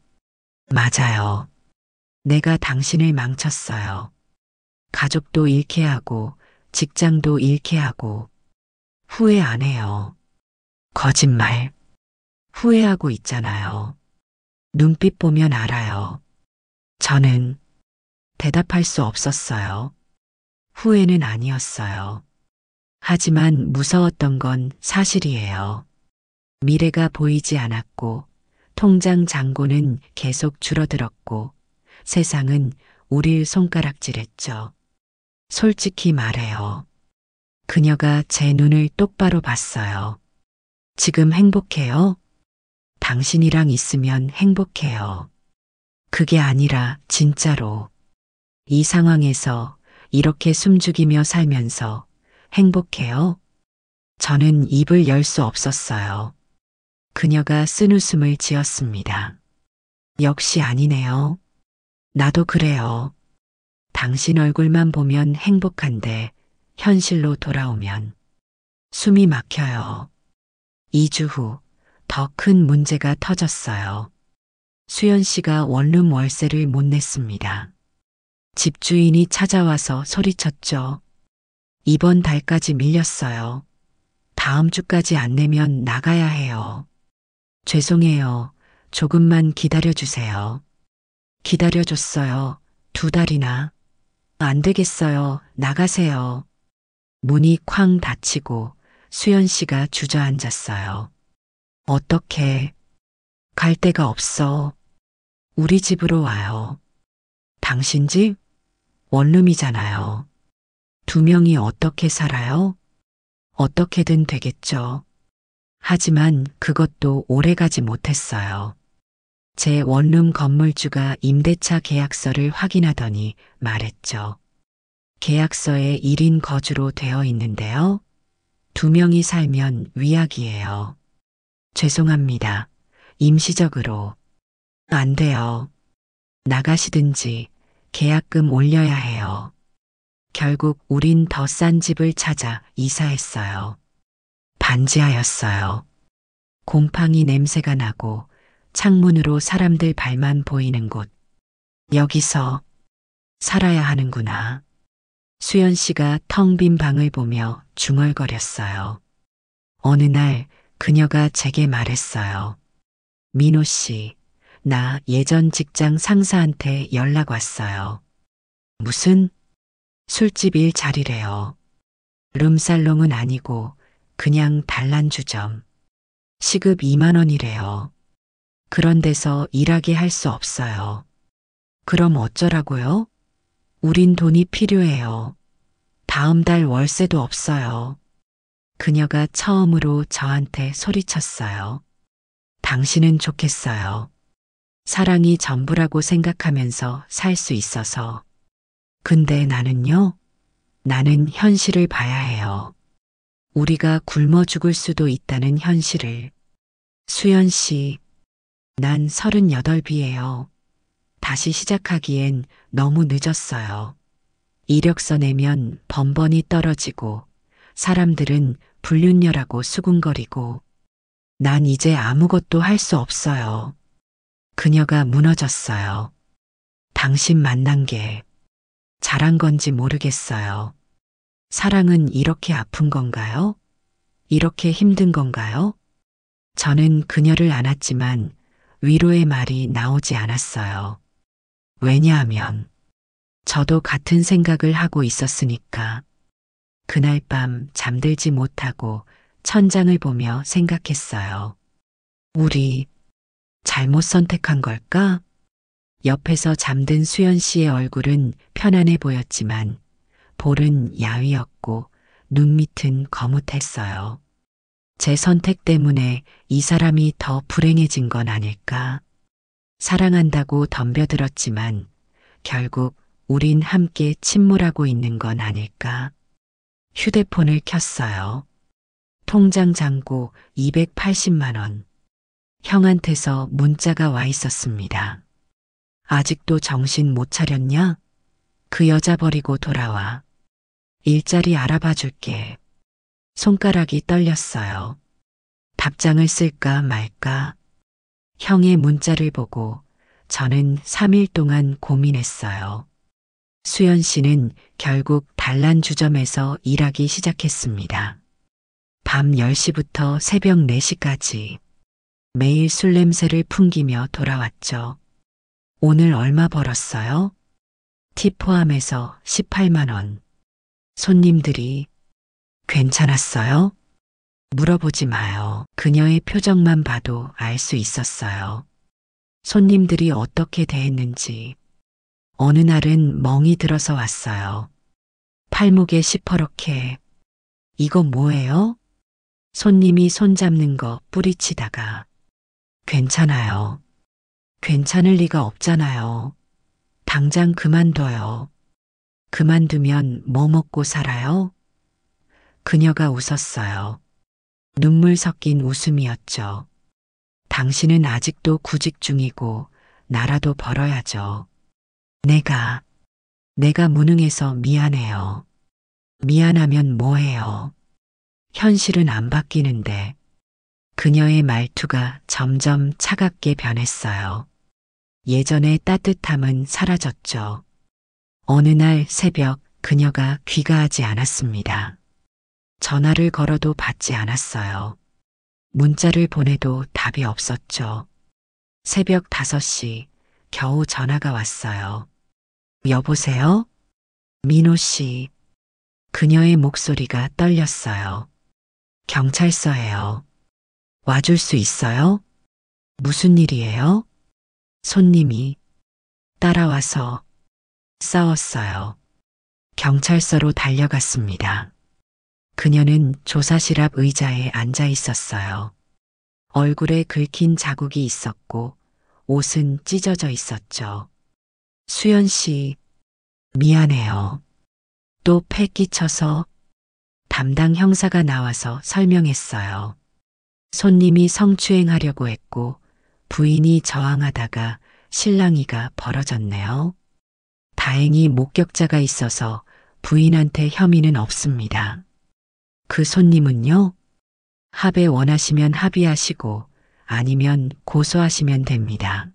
맞아요. 내가 당신을 망쳤어요. 가족도 잃게 하고 직장도 잃게 하고 후회 안 해요. 거짓말. 후회하고 있잖아요. 눈빛 보면 알아요. 저는 대답할 수 없었어요. 후회는 아니었어요. 하지만 무서웠던 건 사실이에요. 미래가 보이지 않았고 통장 잔고는 계속 줄어들었고 세상은 우릴 손가락질했죠. 솔직히 말해요. 그녀가 제 눈을 똑바로 봤어요. 지금 행복해요? 당신이랑 있으면 행복해요. 그게 아니라 진짜로 이 상황에서 이렇게 숨죽이며 살면서 행복해요? 저는 입을 열 수 없었어요. 그녀가 쓴웃음을 지었습니다. 역시 아니네요. 나도 그래요. 당신 얼굴만 보면 행복한데 현실로 돌아오면 숨이 막혀요. 2주 후 더 큰 문제가 터졌어요. 수연 씨가 원룸 월세를 못 냈습니다. 집주인이 찾아와서 소리쳤죠. 이번 달까지 밀렸어요. 다음 주까지 안 내면 나가야 해요. 죄송해요. 조금만 기다려주세요. 기다려줬어요. 2달이나. 안 되겠어요. 나가세요. 문이 쾅 닫히고 수연 씨가 주저앉았어요. 어떻게? 갈 데가 없어. 우리 집으로 와요. 당신 집? 원룸이잖아요. 2명이 어떻게 살아요? 어떻게든 되겠죠. 하지만 그것도 오래가지 못했어요. 제 원룸 건물주가 임대차 계약서를 확인하더니 말했죠. 계약서에 1인 거주로 되어 있는데요. 2명이 살면 위약이에요. 죄송합니다. 임시적으로. 안 돼요. 나가시든지 계약금 올려야 해요. 결국 우린 더 싼 집을 찾아 이사했어요. 반지하였어요. 곰팡이 냄새가 나고 창문으로 사람들 발만 보이는 곳. 여기서 살아야 하는구나. 수연 씨가 텅 빈 방을 보며 중얼거렸어요. 어느 날 그녀가 제게 말했어요. 민호 씨, 나 예전 직장 상사한테 연락 왔어요. 무슨? 술집 일 자리래요. 룸살롱은 아니고 그냥 단란주점. 시급 2만 원이래요. 그런 데서 일하게 할 수 없어요. 그럼 어쩌라고요? 우린 돈이 필요해요. 다음 달 월세도 없어요. 그녀가 처음으로 저한테 소리쳤어요. 당신은 좋겠어요. 사랑이 전부라고 생각하면서 살 수 있어서. 근데 나는요? 나는 현실을 봐야 해요. 우리가 굶어 죽을 수도 있다는 현실을. 수연 씨, 난 38이에요. 다시 시작하기엔 너무 늦었어요. 이력서 내면 번번이 떨어지고 사람들은 불륜녀라고 수군거리고 난 이제 아무것도 할 수 없어요. 그녀가 무너졌어요. 당신 만난 게 잘한 건지 모르겠어요. 사랑은 이렇게 아픈 건가요? 이렇게 힘든 건가요? 저는 그녀를 안았지만 위로의 말이 나오지 않았어요. 왜냐하면 저도 같은 생각을 하고 있었으니까. 그날 밤 잠들지 못하고 천장을 보며 생각했어요. 우리 잘못 선택한 걸까? 옆에서 잠든 수연 씨의 얼굴은 편안해 보였지만 볼은 야위었고 눈밑은 거뭇했어요. 제 선택 때문에 이 사람이 더 불행해진 건 아닐까? 사랑한다고 덤벼들었지만 결국 우린 함께 침몰하고 있는 건 아닐까? 휴대폰을 켰어요. 통장 잔고 280만 원. 형한테서 문자가 와 있었습니다. 아직도 정신 못 차렸냐? 그 여자 버리고 돌아와. 일자리 알아봐 줄게. 손가락이 떨렸어요. 답장을 쓸까 말까? 형의 문자를 보고 저는 3일 동안 고민했어요. 수연 씨는 결국 단란주점에서 일하기 시작했습니다. 밤 10시부터 새벽 4시까지 매일 술 냄새를 풍기며 돌아왔죠. 오늘 얼마 벌었어요? 팁 포함해서 18만 원. 손님들이 괜찮았어요? 물어보지 마요. 그녀의 표정만 봐도 알 수 있었어요. 손님들이 어떻게 대했는지. 어느 날은 멍이 들어서 왔어요. 팔목에 시퍼렇게. 이거 뭐예요? 손님이 손잡는 거 뿌리치다가. 괜찮아요. 괜찮을 리가 없잖아요. 당장 그만둬요. 그만두면 뭐 먹고 살아요? 그녀가 웃었어요. 눈물 섞인 웃음이었죠. 당신은 아직도 구직 중이고 나라도 벌어야죠. 내가 무능해서 미안해요. 미안하면 뭐해요. 현실은 안 바뀌는데. 그녀의 말투가 점점 차갑게 변했어요. 예전의 따뜻함은 사라졌죠. 어느 날 새벽 그녀가 귀가하지 않았습니다. 전화를 걸어도 받지 않았어요. 문자를 보내도 답이 없었죠. 새벽 5시 겨우 전화가 왔어요. 여보세요? 민호 씨. 그녀의 목소리가 떨렸어요. 경찰서예요. 와줄 수 있어요? 무슨 일이에요? 손님이 따라와서 싸웠어요. 경찰서로 달려갔습니다. 그녀는 조사실 앞 의자에 앉아 있었어요. 얼굴에 긁힌 자국이 있었고 옷은 찢어져 있었죠. 수연 씨, 미안해요. 또 패 끼쳐서. 담당 형사가 나와서 설명했어요. 손님이 성추행하려고 했고 부인이 저항하다가 실랑이가 벌어졌네요. 다행히 목격자가 있어서 부인한테 혐의는 없습니다. 그 손님은요? 합의 원하시면 합의하시고 아니면 고소하시면 됩니다.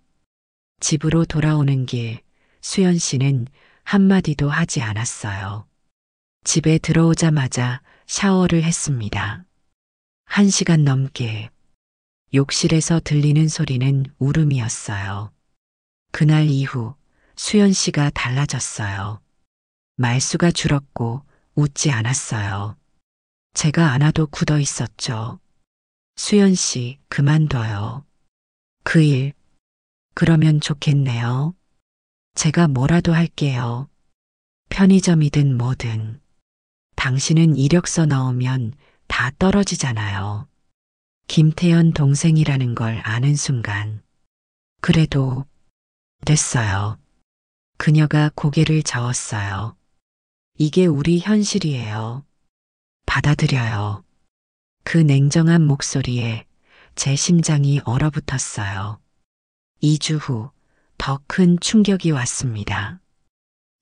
집으로 돌아오는 길 수연 씨는 한마디도 하지 않았어요. 집에 들어오자마자 샤워를 했습니다. 1시간 넘게 욕실에서 들리는 소리는 울음이었어요. 그날 이후 수연 씨가 달라졌어요. 말수가 줄었고 웃지 않았어요. 제가 안아도 굳어 있었죠. 수연 씨, 그만둬요. 그 일, 그러면 좋겠네요. 제가 뭐라도 할게요. 편의점이든 뭐든. 당신은 이력서 넣으면 다 떨어지잖아요. 김태연 동생이라는 걸 아는 순간. 그래도 됐어요. 그녀가 고개를 저었어요. 이게 우리 현실이에요. 받아들여요. 그 냉정한 목소리에 제 심장이 얼어붙었어요. 2주 후 더 큰 충격이 왔습니다.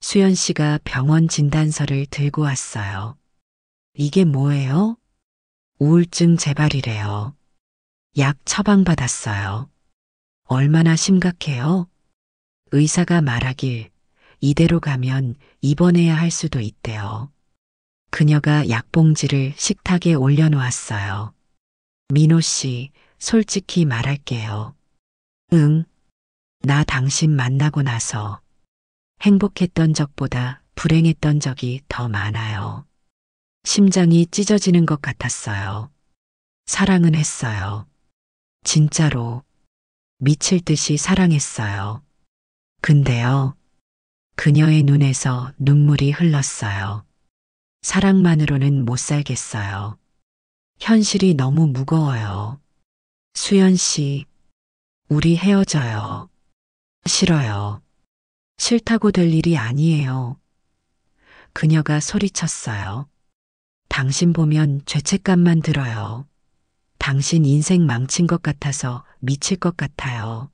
수연 씨가 병원 진단서를 들고 왔어요. 이게 뭐예요? 우울증 재발이래요. 약 처방받았어요. 얼마나 심각해요? 의사가 말하길 이대로 가면 입원해야 할 수도 있대요. 그녀가 약봉지를 식탁에 올려놓았어요. 민호 씨, 솔직히 말할게요. 응, 나 당신 만나고 나서 행복했던 적보다 불행했던 적이 더 많아요. 심장이 찢어지는 것 같았어요. 사랑은 했어요. 진짜로 미칠 듯이 사랑했어요. 근데요, 그녀의 눈에서 눈물이 흘렀어요. 사랑만으로는 못 살겠어요. 현실이 너무 무거워요. 수연 씨, 우리 헤어져요. 싫어요. 싫다고 될 일이 아니에요. 그녀가 소리쳤어요. 당신 보면 죄책감만 들어요. 당신 인생 망친 것 같아서 미칠 것 같아요.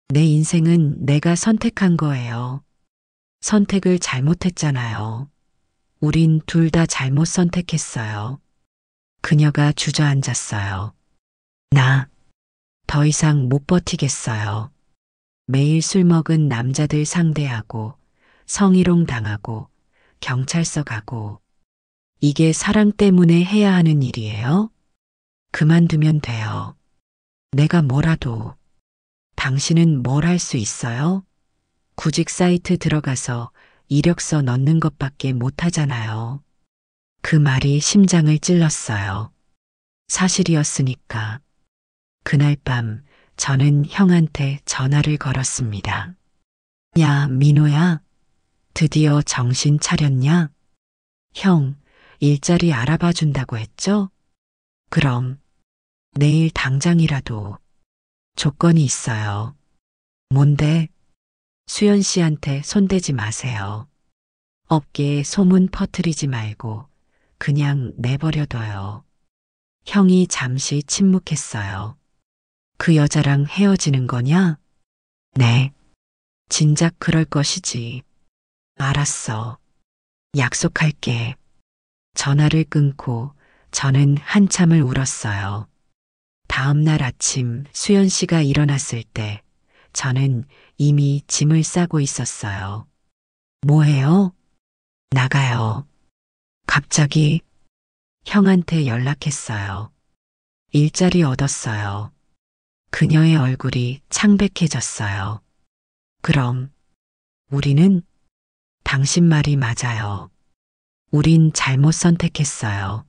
내 인생은 내가 선택한 거예요. 선택을 잘못했잖아요. 우린 둘 다 잘못 선택했어요. 그녀가 주저앉았어요. 나 더 이상 못 버티겠어요. 매일 술 먹은 남자들 상대하고 성희롱 당하고 경찰서 가고 이게 사랑 때문에 해야 하는 일이에요? 그만두면 돼요. 내가 뭐라도. 당신은 뭘 할 수 있어요? 구직 사이트 들어가서 이력서 넣는 것밖에 못 하잖아요. 그 말이 심장을 찔렀어요. 사실이었으니까. 그날 밤 저는 형한테 전화를 걸었습니다. 야, 민호야. 드디어 정신 차렸냐? 형, 일자리 알아봐 준다고 했죠? 그럼 내일 당장이라도. 조건이 있어요. 뭔데? 수연 씨한테 손대지 마세요. 업계에 소문 퍼뜨리지 말고 그냥 내버려둬요. 형이 잠시 침묵했어요. 그 여자랑 헤어지는 거냐? 네. 진작 그럴 것이지. 알았어. 약속할게. 전화를 끊고 저는 한참을 울었어요. 다음 날 아침 수연 씨가 일어났을 때 저는 이미 짐을 싸고 있었어요. 뭐해요? 나가요. 갑자기 형한테 연락했어요. 일자리 얻었어요. 그녀의 얼굴이 창백해졌어요. 그럼 우리는? 당신 말이 맞아요. 우린 잘못 선택했어요.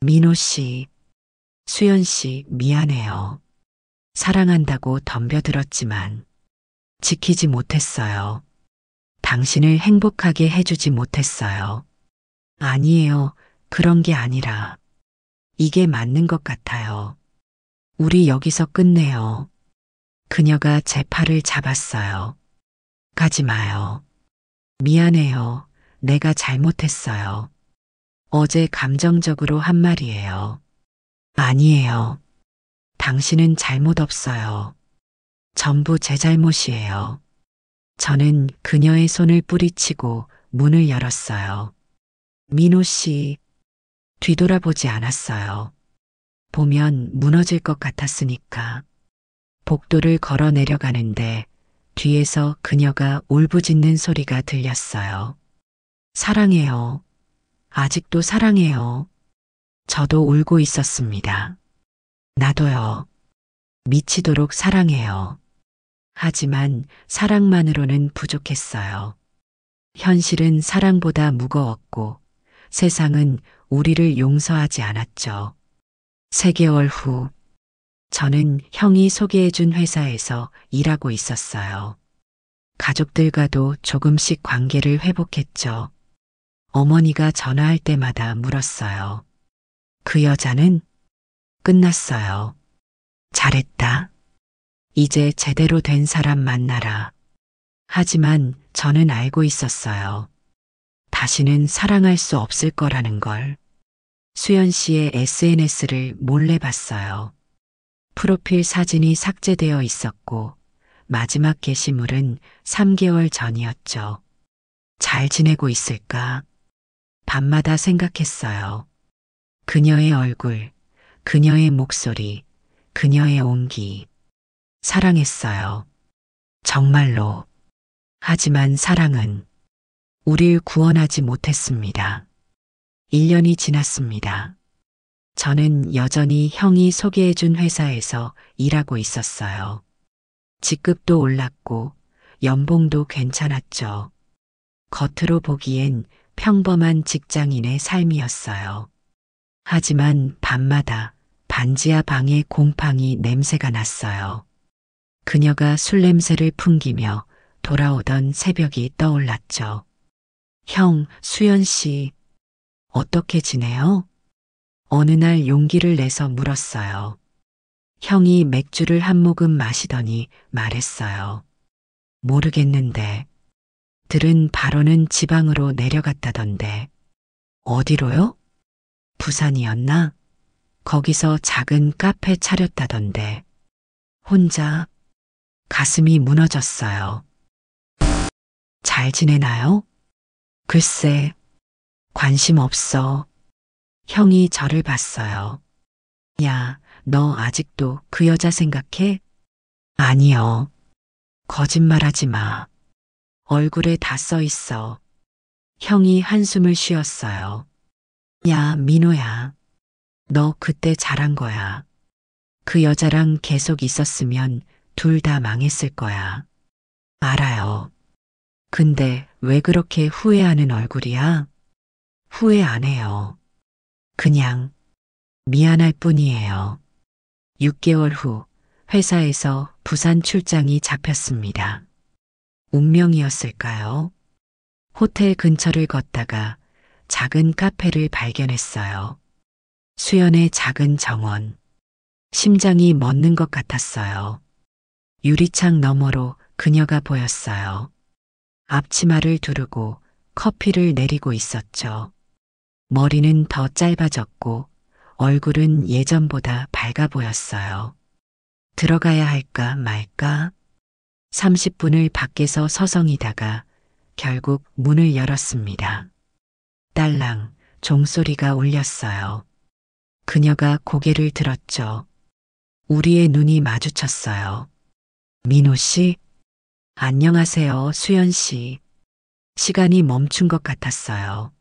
민호 씨, 수연 씨 미안해요. 사랑한다고 덤벼들었지만 지키지 못했어요. 당신을 행복하게 해주지 못했어요. 아니에요. 그런 게 아니라 이게 맞는 것 같아요. 우리 여기서 끝내요. 그녀가 제 팔을 잡았어요. 가지 마요. 미안해요. 내가 잘못했어요. 어제 감정적으로 한 말이에요. 아니에요. 당신은 잘못 없어요. 전부 제 잘못이에요. 저는 그녀의 손을 뿌리치고 문을 열었어요. 민호 씨, 뒤돌아보지 않았어요. 보면 무너질 것 같았으니까. 복도를 걸어 내려가는데 뒤에서 그녀가 울부짖는 소리가 들렸어요. 사랑해요. 아직도 사랑해요. 저도 울고 있었습니다. 나도요. 미치도록 사랑해요. 하지만 사랑만으로는 부족했어요. 현실은 사랑보다 무거웠고 세상은 우리를 용서하지 않았죠. 3개월 후, 저는 형이 소개해준 회사에서 일하고 있었어요. 가족들과도 조금씩 관계를 회복했죠. 어머니가 전화할 때마다 물었어요. 그 여자는? 끝났어요. 잘했다. 이제 제대로 된 사람 만나라. 하지만 저는 알고 있었어요. 다시는 사랑할 수 없을 거라는 걸. 수연 씨의 SNS를 몰래 봤어요. 프로필 사진이 삭제되어 있었고 마지막 게시물은 3개월 전이었죠. 잘 지내고 있을까? 밤마다 생각했어요. 그녀의 얼굴, 그녀의 목소리, 그녀의 온기. 사랑했어요. 정말로. 하지만 사랑은 우릴 구원하지 못했습니다. 1년이 지났습니다. 저는 여전히 형이 소개해준 회사에서 일하고 있었어요. 직급도 올랐고 연봉도 괜찮았죠. 겉으로 보기엔 평범한 직장인의 삶이었어요. 하지만 밤마다 반지하 방에 곰팡이 냄새가 났어요. 그녀가 술 냄새를 풍기며 돌아오던 새벽이 떠올랐죠. 형, 수연 씨, 어떻게 지내요? 어느 날 용기를 내서 물었어요. 형이 맥주를 한 모금 마시더니 말했어요. 모르겠는데. 들은 바로는 지방으로 내려갔다던데. 어디로요? 부산이었나? 거기서 작은 카페 차렸다던데. 혼자 가슴이 무너졌어요. 잘 지내나요? 글쎄, 관심 없어. 형이 저를 봤어요. 야, 너 아직도 그 여자 생각해? 아니요. 거짓말하지 마. 얼굴에 다 써 있어. 형이 한숨을 쉬었어요. 야, 민호야. 너 그때 잘한 거야. 그 여자랑 계속 있었으면 둘 다 망했을 거야. 알아요. 근데 왜 그렇게 후회하는 얼굴이야? 후회 안 해요. 그냥 미안할 뿐이에요. 6개월 후 회사에서 부산 출장이 잡혔습니다. 운명이었을까요? 호텔 근처를 걷다가 작은 카페를 발견했어요. 수연의 작은 정원. 심장이 멎는 것 같았어요. 유리창 너머로 그녀가 보였어요. 앞치마를 두르고 커피를 내리고 있었죠. 머리는 더 짧아졌고 얼굴은 예전보다 밝아 보였어요. 들어가야 할까 말까? 30분을 밖에서 서성이다가 결국 문을 열었습니다. 딸랑 종소리가 울렸어요. 그녀가 고개를 들었죠. 우리의 눈이 마주쳤어요. 민호 씨? 안녕하세요, 수연 씨. 시간이 멈춘 것 같았어요.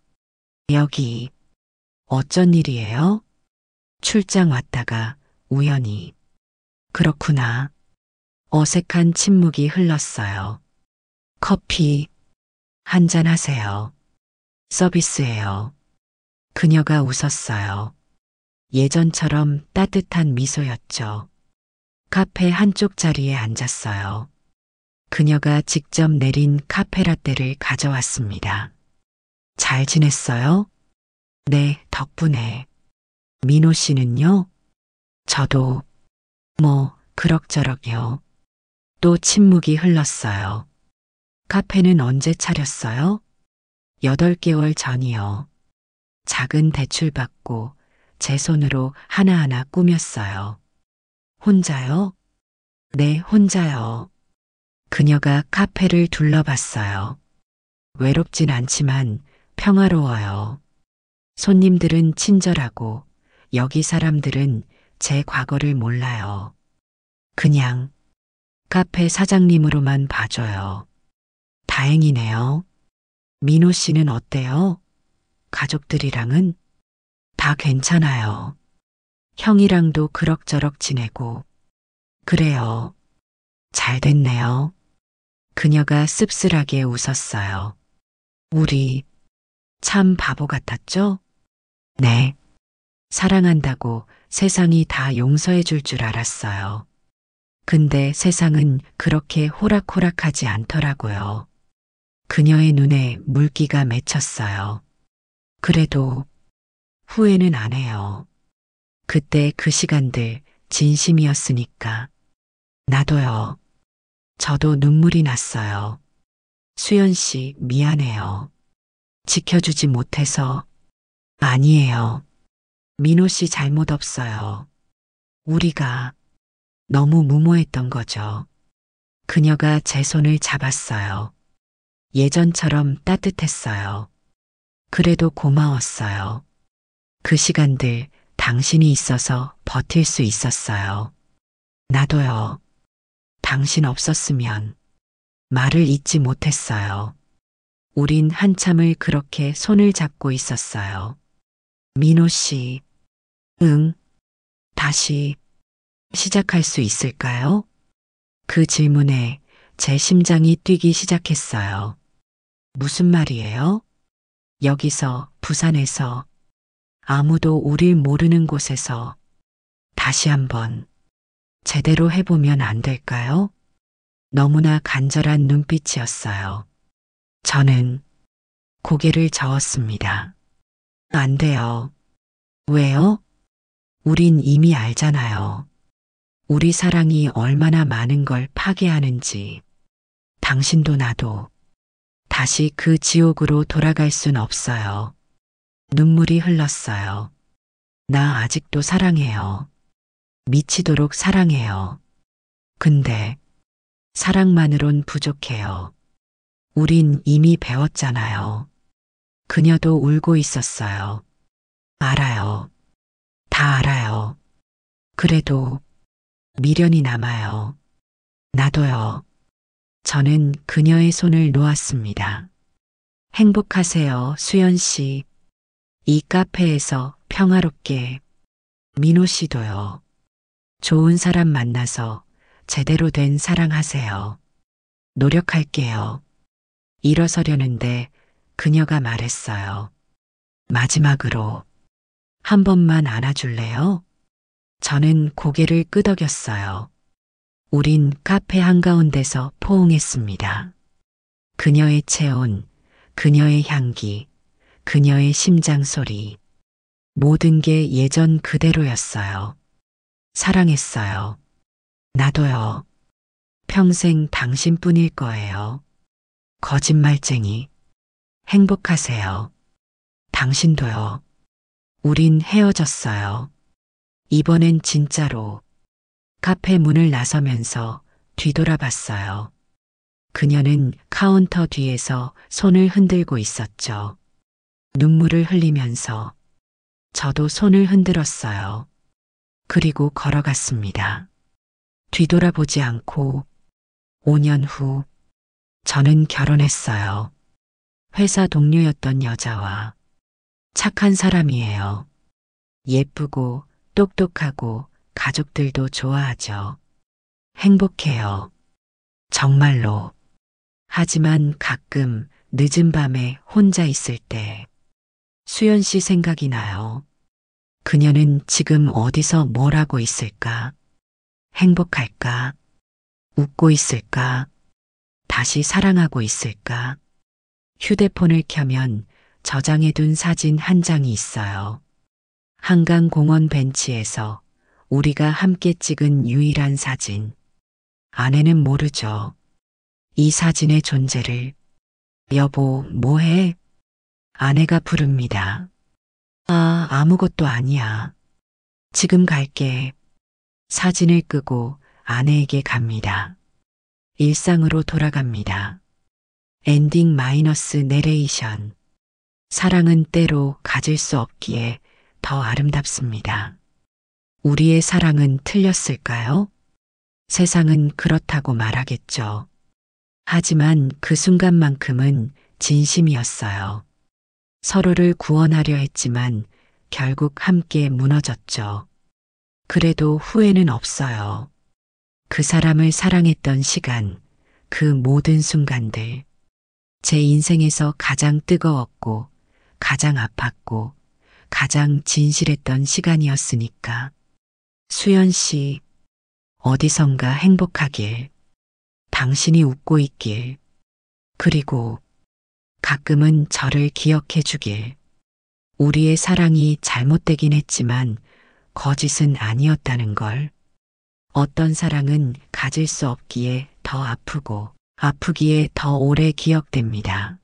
여기, 어쩐 일이에요? 출장 왔다가 우연히. 그렇구나. 어색한 침묵이 흘렀어요. 커피, 한잔 하세요. 서비스예요. 그녀가 웃었어요. 예전처럼 따뜻한 미소였죠. 카페 한쪽 자리에 앉았어요. 그녀가 직접 내린 카페라떼를 가져왔습니다. 잘 지냈어요? 네, 덕분에. 민호 씨는요? 저도, 그럭저럭요. 또 침묵이 흘렀어요. 카페는 언제 차렸어요? 8개월 전이요. 작은 대출 받고 제 손으로 하나하나 꾸몄어요. 혼자요? 네, 혼자요. 그녀가 카페를 둘러봤어요. 외롭진 않지만 평화로워요. 손님들은 친절하고 여기 사람들은 제 과거를 몰라요. 그냥 카페 사장님으로만 봐줘요. 다행이네요. 민호 씨는 어때요? 가족들이랑은? 다 괜찮아요. 형이랑도 그럭저럭 지내고. 그래요. 잘 됐네요. 그녀가 씁쓸하게 웃었어요. 우리 참 바보 같았죠? 네. 사랑한다고 세상이 다 용서해 줄 줄 알았어요. 근데 세상은 그렇게 호락호락하지 않더라고요. 그녀의 눈에 물기가 맺혔어요. 그래도 후회는 안 해요. 그때 그 시간들 진심이었으니까. 나도요. 저도 눈물이 났어요. 수연 씨, 미안해요. 지켜주지 못해서. 아니에요. 민호 씨 잘못 없어요. 우리가 너무 무모했던 거죠. 그녀가 제 손을 잡았어요. 예전처럼 따뜻했어요. 그래도 고마웠어요. 그 시간들 당신이 있어서 버틸 수 있었어요. 나도요. 당신 없었으면 말을 잇지 못했어요. 우린 한참을 그렇게 손을 잡고 있었어요. 민호 씨, 응, 다시 시작할 수 있을까요? 그 질문에 제 심장이 뛰기 시작했어요. 무슨 말이에요? 여기서, 부산에서, 아무도 우릴 모르는 곳에서 다시 한번 제대로 해보면 안 될까요? 너무나 간절한 눈빛이었어요. 저는 고개를 저었습니다. 안 돼요. 왜요? 우린 이미 알잖아요. 우리 사랑이 얼마나 많은 걸 파괴하는지. 당신도 나도 다시 그 지옥으로 돌아갈 순 없어요. 눈물이 흘렀어요. 나 아직도 사랑해요. 미치도록 사랑해요. 근데 사랑만으론 부족해요. 우린 이미 배웠잖아요. 그녀도 울고 있었어요. 알아요. 다 알아요. 그래도 미련이 남아요. 나도요. 저는 그녀의 손을 놓았습니다. 행복하세요, 수연 씨. 이 카페에서 평화롭게. 민호 씨도요. 좋은 사람 만나서 제대로 된 사랑하세요. 노력할게요. 일어서려는데 그녀가 말했어요. 마지막으로 한 번만 안아줄래요? 저는 고개를 끄덕였어요. 우린 카페 한가운데서 포옹했습니다. 그녀의 체온, 그녀의 향기, 그녀의 심장 소리. 모든 게 예전 그대로였어요. 사랑했어요. 나도요. 평생 당신뿐일 거예요. 거짓말쟁이. 행복하세요. 당신도요. 우린 헤어졌어요. 이번엔 진짜로. 카페 문을 나서면서 뒤돌아봤어요. 그녀는 카운터 뒤에서 손을 흔들고 있었죠. 눈물을 흘리면서 저도 손을 흔들었어요. 그리고 걸어갔습니다. 뒤돌아보지 않고 5년 후 저는 결혼했어요. 회사 동료였던 여자와. 착한 사람이에요. 예쁘고 똑똑하고 가족들도 좋아하죠. 행복해요. 정말로. 하지만 가끔 늦은 밤에 혼자 있을 때 수연 씨 생각이 나요. 그녀는 지금 어디서 뭘 하고 있을까? 행복할까? 웃고 있을까? 다시 사랑하고 있을까? 휴대폰을 켜면 저장해둔 사진 한 장이 있어요. 한강공원 벤치에서 우리가 함께 찍은 유일한 사진. 아내는 모르죠. 이 사진의 존재를. 여보, 뭐해? 아내가 부릅니다. 아, 아무것도 아니야. 지금 갈게. 사진을 끄고 아내에게 갑니다. 일상으로 돌아갑니다. 엔딩 마이너스 내레이션. 사랑은 때로 가질 수 없기에 더 아름답습니다. 우리의 사랑은 틀렸을까요? 세상은 그렇다고 말하겠죠. 하지만 그 순간만큼은 진심이었어요. 서로를 구원하려 했지만 결국 함께 무너졌죠. 그래도 후회는 없어요. 그 사람을 사랑했던 시간, 그 모든 순간들. 제 인생에서 가장 뜨거웠고, 가장 아팠고, 가장 진실했던 시간이었으니까. 수연 씨, 어디선가 행복하길, 당신이 웃고 있길, 그리고 가끔은 저를 기억해 주길. 우리의 사랑이 잘못되긴 했지만 거짓은 아니었다는 걸. 어떤 사랑은 가질 수 없기에 더 아프고 아프기에 더 오래 기억됩니다.